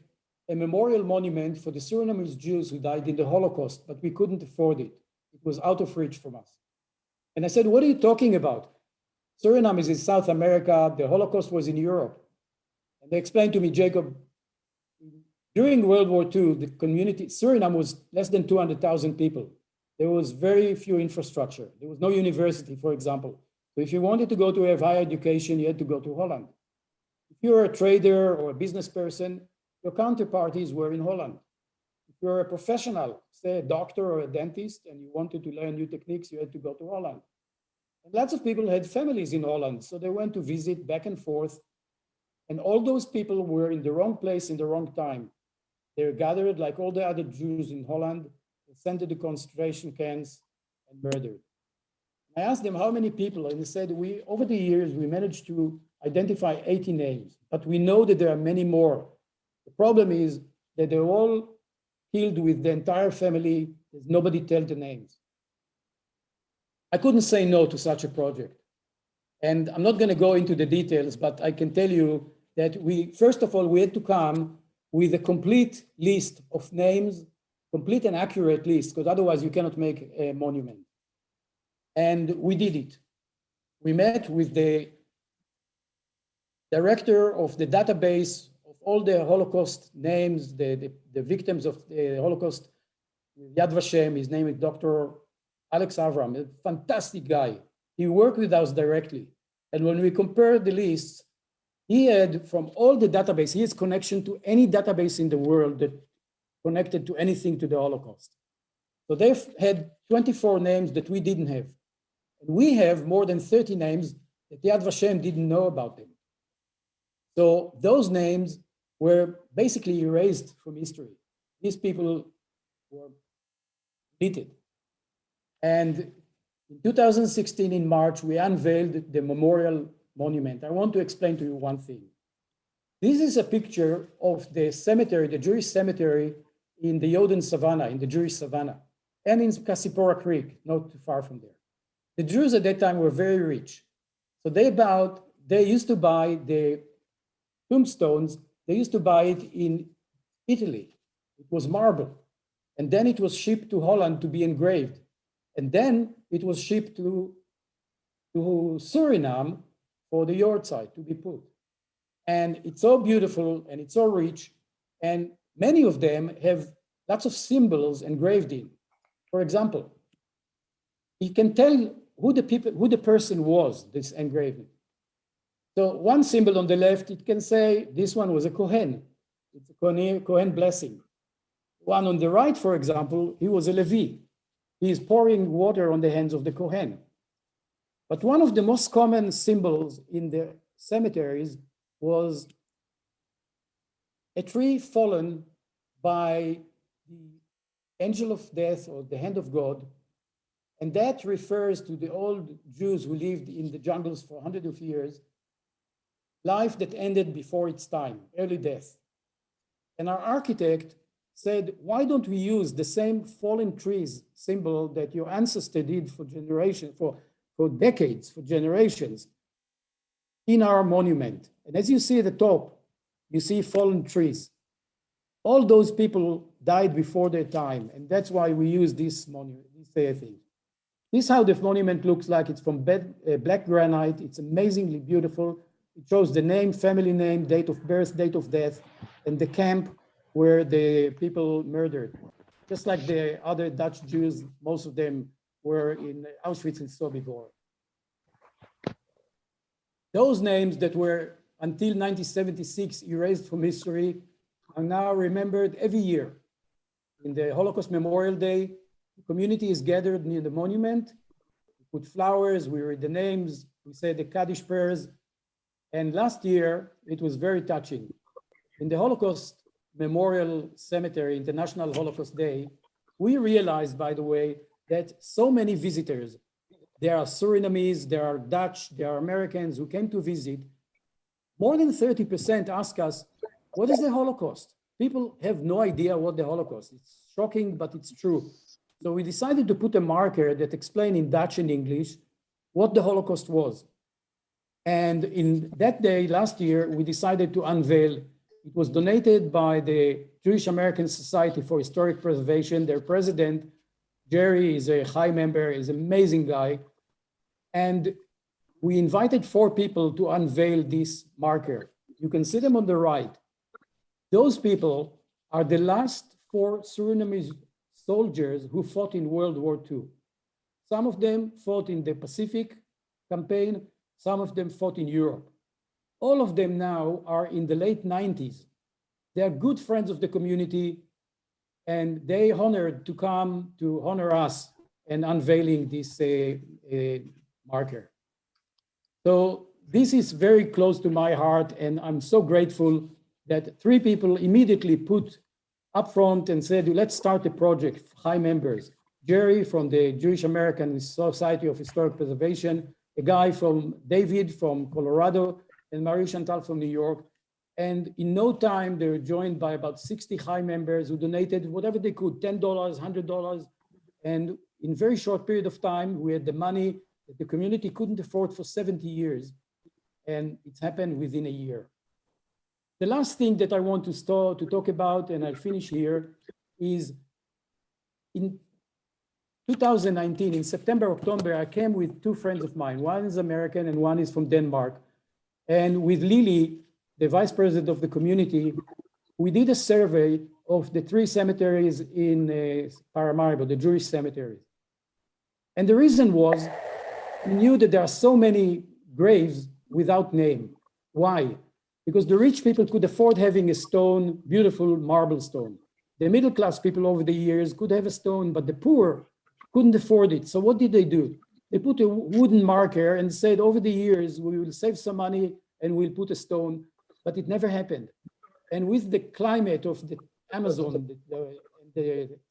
a memorial monument for the Surinamese Jews who died in the Holocaust, but we couldn't afford it. It was out of reach from us. And I said, what are you talking about? Suriname is in South America, the Holocaust was in Europe. And they explained to me, Jacob, during World War II, the community, Suriname was less than 200,000 people. There was very few infrastructure. There was no university, for example. So if you wanted to go to have higher education, you had to go to Holland. If you're a trader or a business person, your counterparties were in Holland. If you're a professional, say a doctor or a dentist, and you wanted to learn new techniques, you had to go to Holland. And lots of people had families in Holland, so they went to visit back and forth. And all those people were in the wrong place in the wrong time. They were gathered like all the other Jews in Holland, sent to the concentration camps and murdered. I asked them how many people, and they said, over the years, we managed to identify 80 names, but we know that there are many more. The problem is that they're all killed with the entire family. There's nobody tell the names. I couldn't say no to such a project. And I'm not going to go into the details, but I can tell you that first of all, we had to come with a complete list of names, complete and accurate list, because otherwise you cannot make a monument. And we did it. We met with the director of the database of all the Holocaust names, the victims of the Holocaust, Yad Vashem. His name is Dr. Alex Avram, a fantastic guy. He worked with us directly. And when we compared the lists, he had from all the database, he has connection to any database in the world that connected to anything to the Holocaust. So they've had 24 names that we didn't have. And we have more than 30 names that Yad Vashem didn't know about them. So those names were basically erased from history. These people were deleted. And in 2016, in March, we unveiled the memorial monument. I want to explain to you one thing. This is a picture of the cemetery, the Jewish cemetery in the Yoden Savannah, in the Jewish Savannah, and in Kasipora Creek, not too far from there. The Jews at that time were very rich. So they used to buy the tombstones, they used to buy it in Italy. It was marble. And then it was shipped to Holland to be engraved. And then it was shipped to Suriname for the yahrzeit to be put. And it's so beautiful and it's so rich. And many of them have lots of symbols engraved in. For example, you can tell who the person was, this engraving. So one symbol on the left, it can say this one was a Kohen. It's a Kohen blessing. One on the right, for example, he was a Levi. He is pouring water on the hands of the Kohen. But one of the most common symbols in the cemeteries was a tree fallen by the angel of death or the hand of God. And that refers to the old Jews who lived in the jungles for hundreds of years, life that ended before its time, early death. And our architect said, why don't we use the same fallen trees symbol that your ancestor did for generations, for decades, for generations, in our monument? And as you see at the top, you see fallen trees. All those people died before their time, and that's why we use this monument, this thing. This is how the monument looks like. It's from black granite. It's amazingly beautiful. it shows the name, family name, date of birth, date of death, and the camp where the people murdered. Just like the other Dutch Jews, most of them were in Auschwitz and Sobibor. Those names that were until 1976 erased from history are now remembered every year. In the Holocaust Memorial Day, the community is gathered near the monument. We put flowers, we read the names, we say the Kaddish prayers. And last year, it was very touching. In the Holocaust Memorial Cemetery, International Holocaust Day, we realized, by the way, that so many visitors, there are Surinamese, there are Dutch, there are Americans who came to visit. More than 30% ask us, what is the Holocaust? People have no idea what the Holocaust is. It's shocking, but it's true. So we decided to put a marker that explains in Dutch and English what the Holocaust was. And in that day, last year, we decided to unveil. It was donated by the Jewish American Society for Historic Preservation. Their president, Jerry, is a high member, is an amazing guy. And we invited 4 people to unveil this marker. You can see them on the right. Those people are the last 4 Surinamese soldiers who fought in World War II. Some of them fought in the Pacific campaign, some of them fought in Europe. All of them now are in the late 90s. They are good friends of the community, and they honored to come to honor us and unveiling this marker. So this is very close to my heart, and I'm so grateful that 3 people immediately put up front and said, let's start a project, high members. Jerry from the Jewish American Society of Historic Preservation, a guy from David from Colorado, and Marie Chantal from New York. And in no time, they were joined by about 60 high members who donated whatever they could, $10, $100. And in a very short period of time, we had the money that the community couldn't afford for 70 years. And it's happened within a year. The last thing that I want to talk about, and I'll finish here, is in 2019, in September, October, I came with 2 friends of mine. One is American and one is from Denmark. And with Lily, the vice president of the community, we did a survey of the 3 cemeteries in Paramaribo, the Jewish cemeteries. And the reason was, we knew that there are so many graves without name. Why? Because the rich people could afford having a stone, beautiful marble stone. The middle class people over the years could have a stone, but the poor couldn't afford it. So what did they do? They put a wooden marker and said, over the years, we will save some money and we'll put a stone, but it never happened. And with the climate of the Amazon,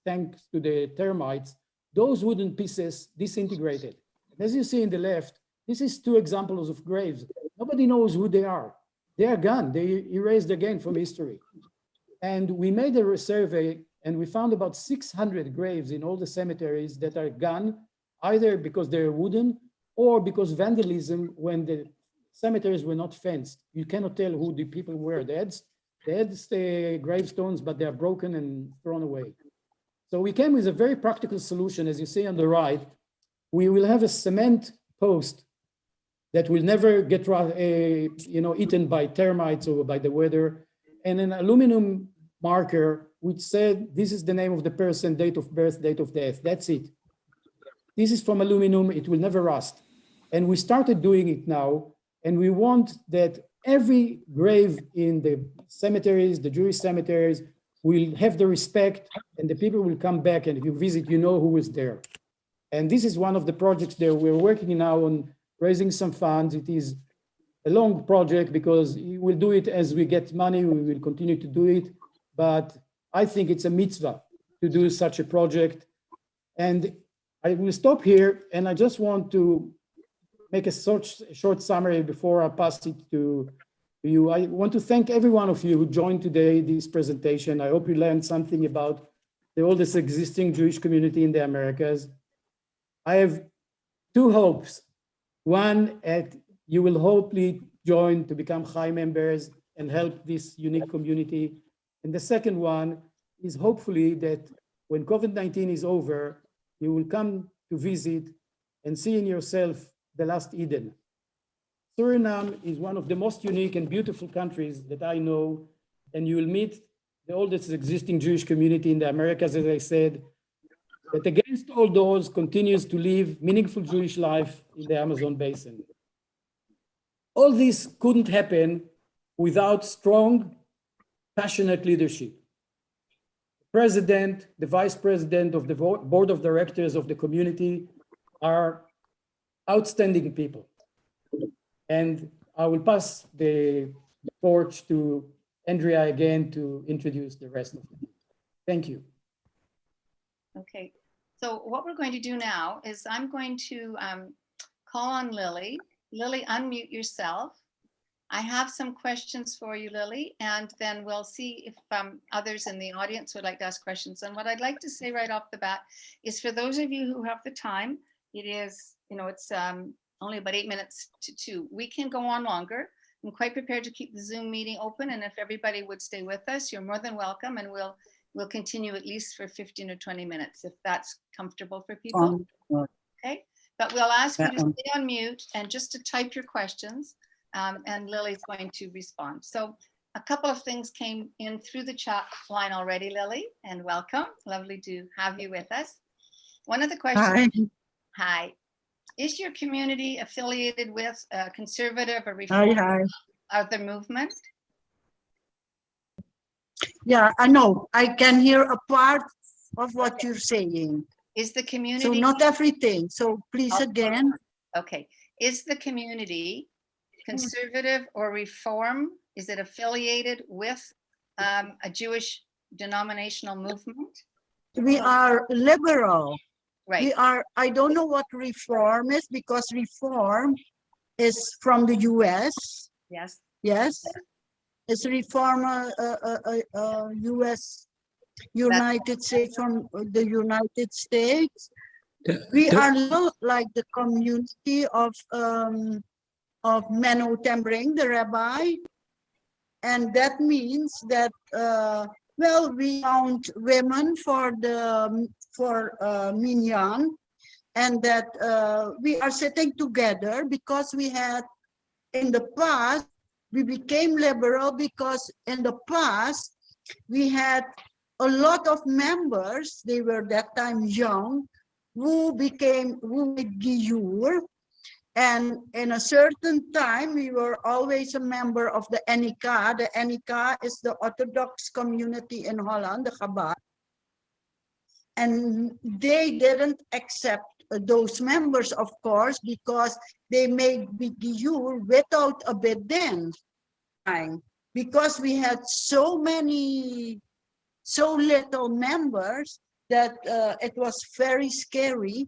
thanks to the termites, those wooden pieces disintegrated. As you see in the left, this is 2 examples of graves. Nobody knows who they are. They are gone. They erased again from history. And we made a survey, and we found about 600 graves in all the cemeteries that are gone, either because they're wooden or because vandalism, when the cemeteries were not fenced. You cannot tell who the people were. They had gravestones, but they are broken and thrown away. So we came with a very practical solution. As you see on the right, we will have a cement post that will never get eaten by termites or by the weather, and an aluminum marker which said, this is the name of the person, date of birth, date of death. That's it. This is from aluminum. It will never rust. And we started doing it now. And we want that every grave in the cemeteries, the Jewish cemeteries, will have the respect, and the people will come back. And if you visit, you know who is there. And this is one of the projects that we're working now on, raising some funds. It is a long project because we'll do it as we get money. We will continue to do it. But I think it's a mitzvah to do such a project. And I will stop here, and I just want to make a short summary before I pass it to you. I want to thank every one of you who joined today this presentation. I hope you learned something about the oldest existing Jewish community in the Americas. I have 2 hopes. One, you will hopefully join to become high members and help this unique community. And the second one is hopefully that when COVID-19 is over, you will come to visit and see in yourself the last Eden. Suriname is one of the most unique and beautiful countries that I know, and you will meet the oldest existing Jewish community in the Americas, as I said, that against all odds continues to live meaningful Jewish life in the Amazon basin. All this couldn't happen without strong, passionate leadership. The president, the vice president of the board of directors of the community are outstanding people. And I will pass the torch to Andrea again to introduce the rest of it. Thank you. Okay, so what we're going to do now is I'm going to call on Lily. Lily, unmute yourself. I have some questions for you, Lily, and then we'll see if others in the audience would like to ask questions. And what I'd like to say right off the bat is for those of you who have the time, it is, it's only about 8 minutes to 2. We can go on longer. I'm quite prepared to keep the Zoom meeting open, and if everybody would stay with us, you're more than welcome, and we'll continue at least for 15 or 20 minutes if that's comfortable for people. Okay, but we'll ask you to stay on mute and just to type your questions, and Lily's going to respond. So a couple of things came in through the chat line already, Lily, and welcome. Lovely to have you with us. One of the questions. Hi. Is your community affiliated with a conservative or reform other movement? Yeah, I know. I can hear a part of what you're saying. Is the community? So not everything. So please again. Okay. Is the community conservative or reform? Is it affiliated with a Jewish denominational movement? We are liberal. Right. We are, I don't know what reform is because reform is from the US. Yes. Yes. It's reform US, United States, from the United States. We are like the community of Menno Tembring, the rabbi. And that means that, well, we found women for Minyan, and that we are sitting together because we had in the past, we became liberal because in the past we had a lot of members, they were that time young, who made giyur, and in a certain time we were always a member of the Enika. The Enika is the Orthodox community in Holland, the Chabad. And they didn't accept those members, of course, because they made giyur without a beden, because we had so little members that it was very scary.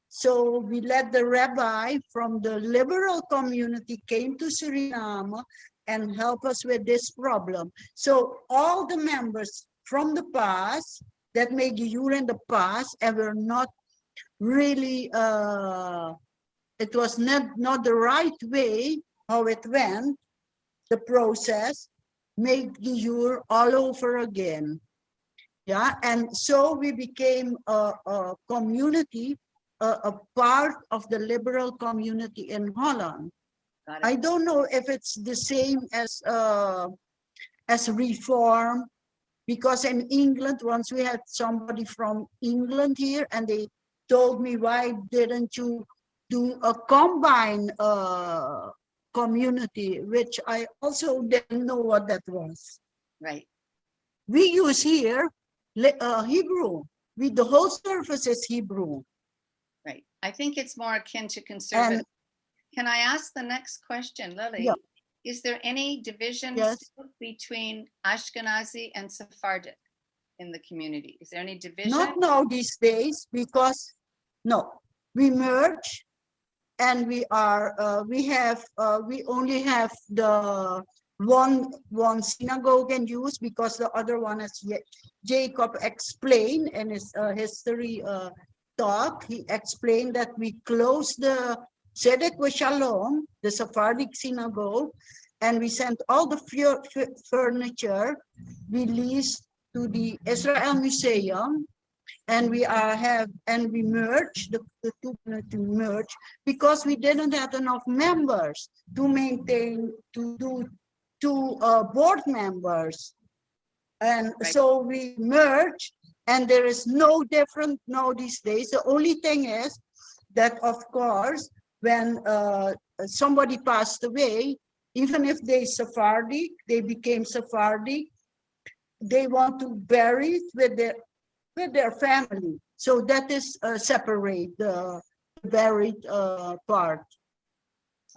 So we let the rabbi from the liberal community came to Suriname and help us with this problem. So all the members from the past that made giyur in the past and were not really, it was not the right way how it went, the process, made giyur all over again. Yeah, and so we became a community, a part of the liberal community in Holland. I don't know if it's the same as reform, because in England, once we had somebody from England here, and they told me, why didn't you do a combined community, which I also didn't know what that was. Right. We use here Hebrew. The whole service is Hebrew. Right. I think it's more akin to conservative. Can I ask the next question, Lily? Yeah. Is there any division between Ashkenazi and Sephardic in the community? Is there any division? Not now these days, because no, we merge, and we only have the one synagogue in use, because the other one, as Jacob explained in his history talk, he explained that we closed the Tzedek V'Shalom, the Sephardic synagogue, and we sent all the furniture released to the Israel Museum, and we merged the two communities merged because we didn't have enough members to maintain to do two board members, and Right. so we merged, and there is no different now these days. The only thing is that, of course, when somebody passed away, even if they Sephardic, they became Sephardic, they want to bury it with their family. So that is separate the buried part.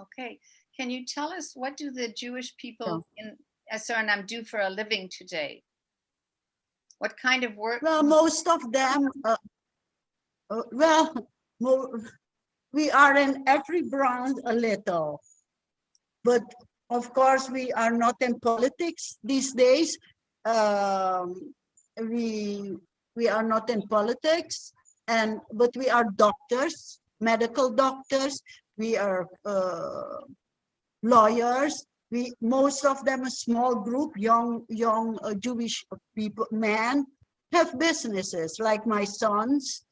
Okay. Can you tell us, what do the Jewish people in Suriname do for a living today? What kind of work? Well, most of them, we are in every branch a little, but of course we are not in politics these days. We are not in politics, but we are doctors, medical doctors. We are lawyers. Most of them, a small group, young Jewish people, men, have businesses. Like my sons,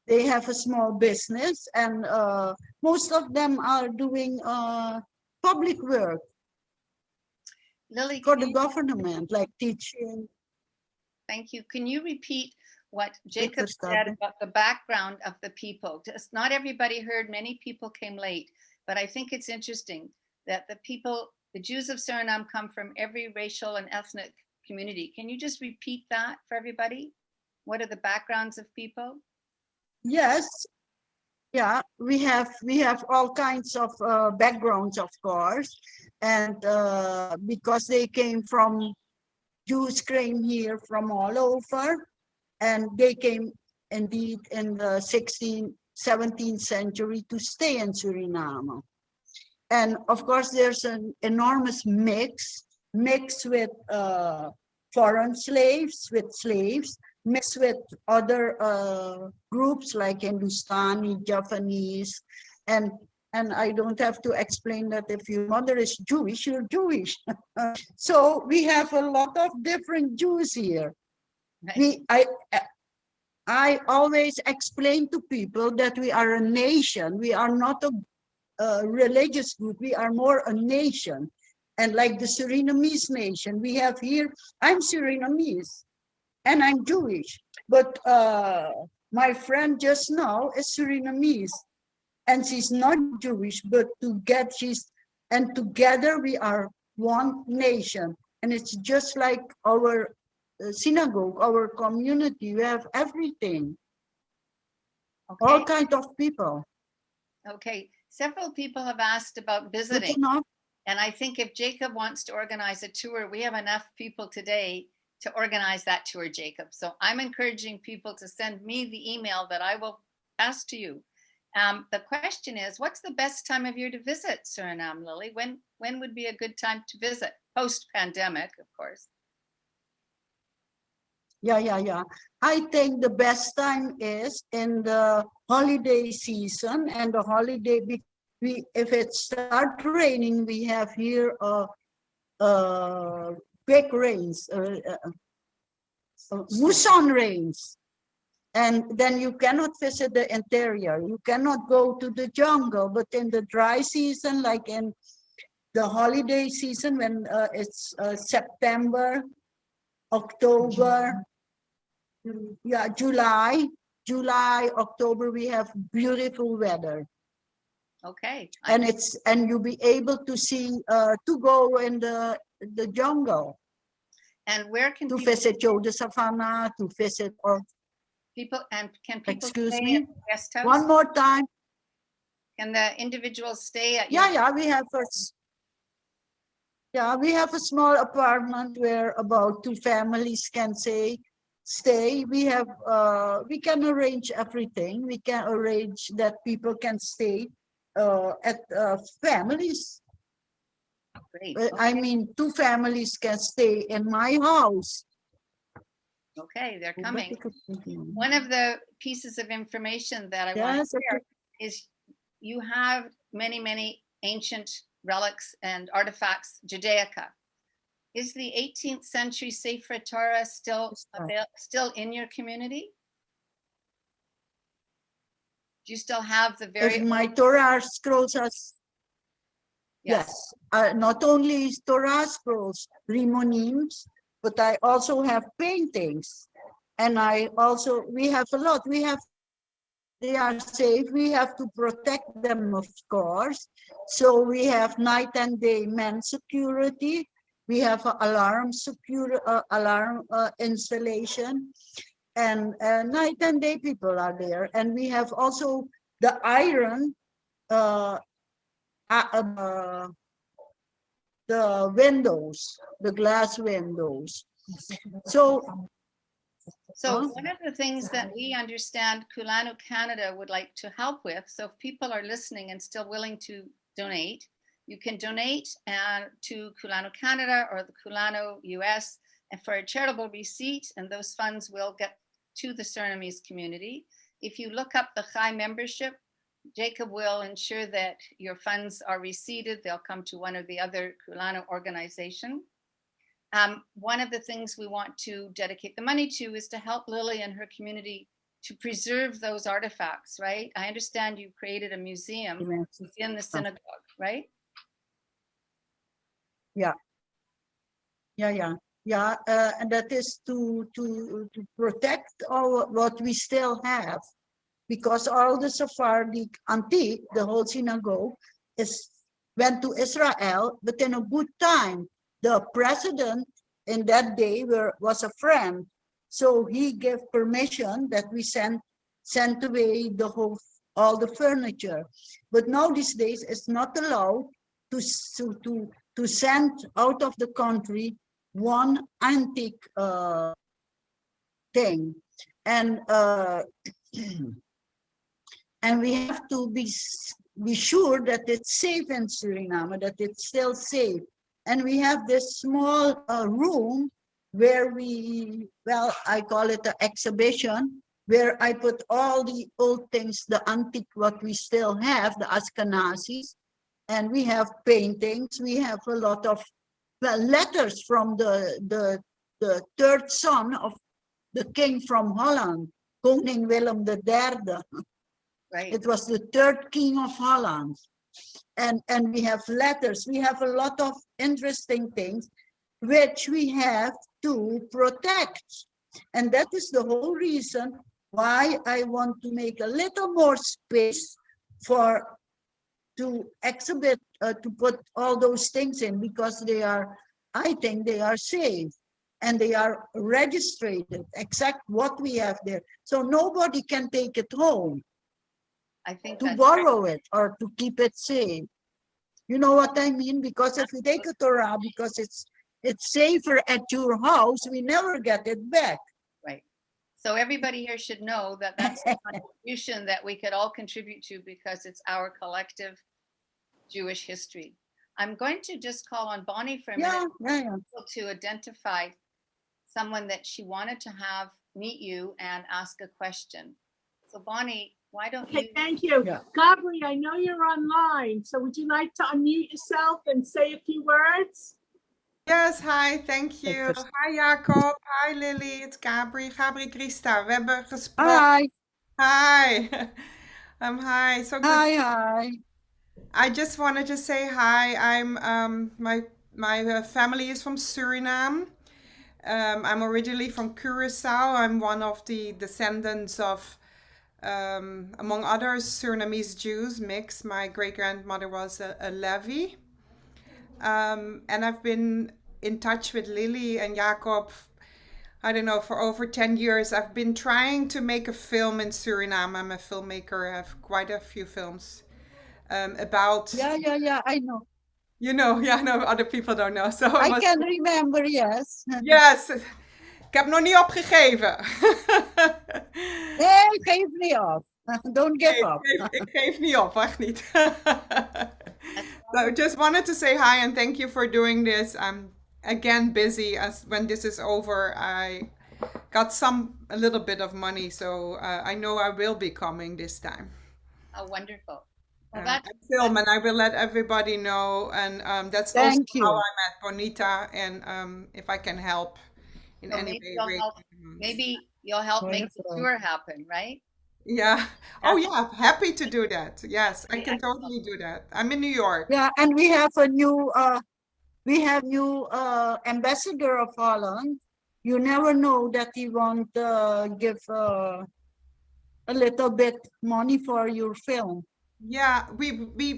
they have a small business, and most of them are doing public work. Lily, for the government, like teaching. Thank you. Can you repeat what Jacob said about the background of the people? Just not everybody heard, many people came late, but I think it's interesting that the Jews of Suriname come from every racial and ethnic community. Can you just repeat that for everybody? What are the backgrounds of people? Yes. Yeah, we have all kinds of backgrounds, of course, and because they came from, Jews came here from all over, and they came indeed in the 16th, 17th century to stay in Suriname. And of course, there's an enormous mix with foreign slaves, mixed with other groups like Hindustani, Japanese, and I don't have to explain that if your mother is Jewish, you're Jewish. So we have a lot of different Jews here. Right. I always explain to people that we are a nation. We are not a religious group. We are more a nation. And like the Surinamese nation, we have here, I'm Surinamese and I'm Jewish, but my friend just now is Surinamese and she's not Jewish, but together we are one nation. And it's just like our synagogue, our community, we have everything. Okay. All kinds of people. Okay, several people have asked about visiting. And I think if Jacob wants to organize a tour, we have enough people today to organize that tour, Jacob. So I'm encouraging people to send me the email that I will pass to you. The question is, what's the best time of year to visit Suriname, Lily? When would be a good time to visit? Post-pandemic, of course. Yeah. I think the best time is in the holiday season, and the holiday, if it starts raining, we have here big rains, muson rains. And then you cannot visit the interior. You cannot go to the jungle. But in the dry season, like in the holiday season, when it's September, October, yeah, July, October, we have beautiful weather. Okay. And you'll be able to see, to go in the jungle. And where can to visit the savannah, to visit or people, and can people excuse stay me at the guest house? One more time. Can the individuals stay at we have a small apartment where about 2 families can stay. We have we can arrange everything. We can arrange that people can stay at families. Great. Okay. I mean, 2 families can stay in my house. Okay, they're coming. One of the pieces of information that I want to share is you have many ancient relics and artifacts, Judaica. Is the 18th century Sefer Torah still in your community? Do you still have the If very my old- Torah scrolls are, Yes. yes, not only Torah scrolls, rimonims, but I also have paintings. And we have a lot. They are safe. We have to protect them, of course. So we have night and day man security. We have alarm installation, and night and day people are there. And we have also the iron, the windows, the glass windows. So One of the things that we understand Kulanu Canada would like to help with, so if people are listening and still willing to donate, you can donate to Kulanu Canada or the Kulanu US and for a charitable receipt, and those funds will get to the Surinamese community. If you look up the Chai membership, Jacob will ensure that your funds are receipted. They'll come to one of the other Kulanu organization. One of the things we want to dedicate the money to is to help Lily and her community to preserve those artifacts, right? I understand you created a museum in the synagogue, right? Yeah. And that is to protect all what we still have, because all the Sephardic antique, the whole synagogue, went to Israel, but in a good time. The president in that day was a friend, so he gave permission that we sent away all the furniture. But now these days it's not allowed to send out of the country one antique thing, and we have to be sure that it's safe in Suriname, that it's still safe. And we have this small room where I call it an exhibition, where I put all the old things, the antique, what we still have, the Ashkenazis, and we have paintings. We have a lot of letters from the third son of the king from Holland, Koning Willem III. Right. It was the third king of Holland. And we have letters. We have a lot of interesting things which we have to protect. And that is the whole reason why I want to make a little more space to exhibit, to put all those things in, because I think they are safe and they are registered, except what we have there. So nobody can take it home. I think to borrow it or to keep it safe. You know what I mean? Because if we take a Torah, because it's safer at your house, we never get it back. Right. So everybody here should know that that's a contribution that we could all contribute to, because it's our collective Jewish history. I'm going to just call on Bonnie for a minute to identify someone that she wanted to have meet you and ask a question. So Bonnie, why don't you? Thank you. Yeah. Gabri, I know you're online, so would you like to unmute yourself and say a few words? Yes, hi, thank you. Hi Jacob, hi Lily, it's Gabri Christa. We hebben gesproken. Hi. Hi. Hi. So good. Hi. I just wanted to say hi. I'm my family is from Suriname. I'm originally from Curaçao. I'm one of the descendants of among others, Surinamese Jews mix. My great-grandmother was a Levi. And I've been in touch with Lily and Jacob, I don't know, for over 10 years. I've been trying to make a film in Suriname. I'm a filmmaker. I have quite a few films about... Yeah, I know. You know, yeah, no, other people don't know. So I can remember, yes. Yes. Ik heb nog niet opgegeven. Nee, geef niet op. Don't give up. Ik geef niet op, echt niet. So just wanted to say hi and thank you for doing this. I'm again busy, as when this is over, I got a little bit of money, so I know I will be coming this time. Oh, wonderful. Well, I film and I will let everybody know, and that's also how I met Bonita, and if I can help in any way. Maybe you'll help make the tour happen, right? Yeah. Oh, That's yeah. Happy to do that. Yes, I very can excellent. totally do that. I'm in New York. Yeah, and we have new ambassador of Holland. You never know that he won't give a little bit money for your film. Yeah,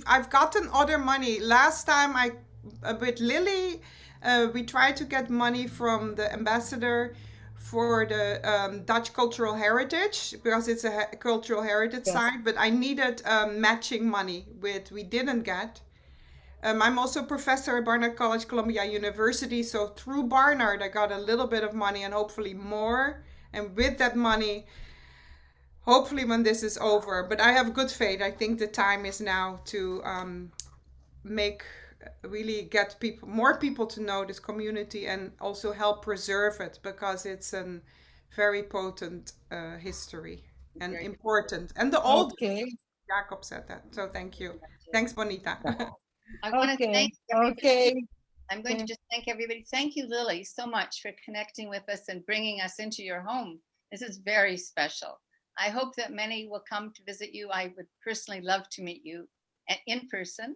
I've gotten other money. Last time with Lily, we tried to get money from the ambassador for the Dutch cultural heritage because it's a cultural heritage Yeah. site, but I needed matching money, which we didn't get. I'm also a professor at Barnard College, Columbia University. So through Barnard, I got a little bit of money and hopefully more. And with that money, hopefully when this is over, but I have good faith. I think the time is now to make really get more people to know this community and also help preserve it because it's a very potent history and Very important. And the old Okay. Jacob said that. So thank you. good. Thanks, Bonita. I want to Okay. thank everybody. Okay. I'm going to Okay. just thank everybody. Thank you, Lily, so much for connecting with us and bringing us into your home. This is very special. I hope that many will come to visit you. I would personally love to meet you in person.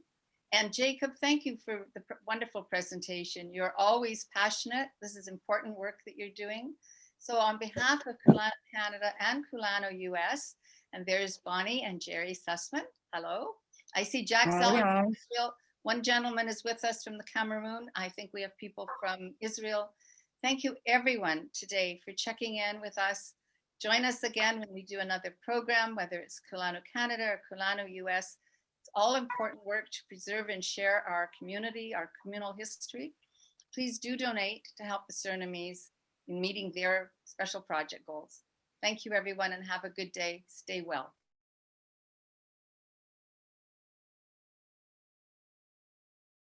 And Jacob, thank you for the wonderful presentation. You're always passionate. This is important work that you're doing. So on behalf of Kulanu Canada and Kulanu US, and there's Bonnie and Jerry Sussman. Hello. I see Jack Hi, Zeller hi. from Israel. One gentleman is with us from the Cameroon. I think we have people from Israel. Thank you everyone today for checking in with us. Join us again when we do another program, whether it's Kulanu Canada or Kulanu US. It's all important work to preserve and share our community, our communal history. Please do donate to help the Surinamese in meeting their special project goals. Thank you everyone and have a good day. Stay well.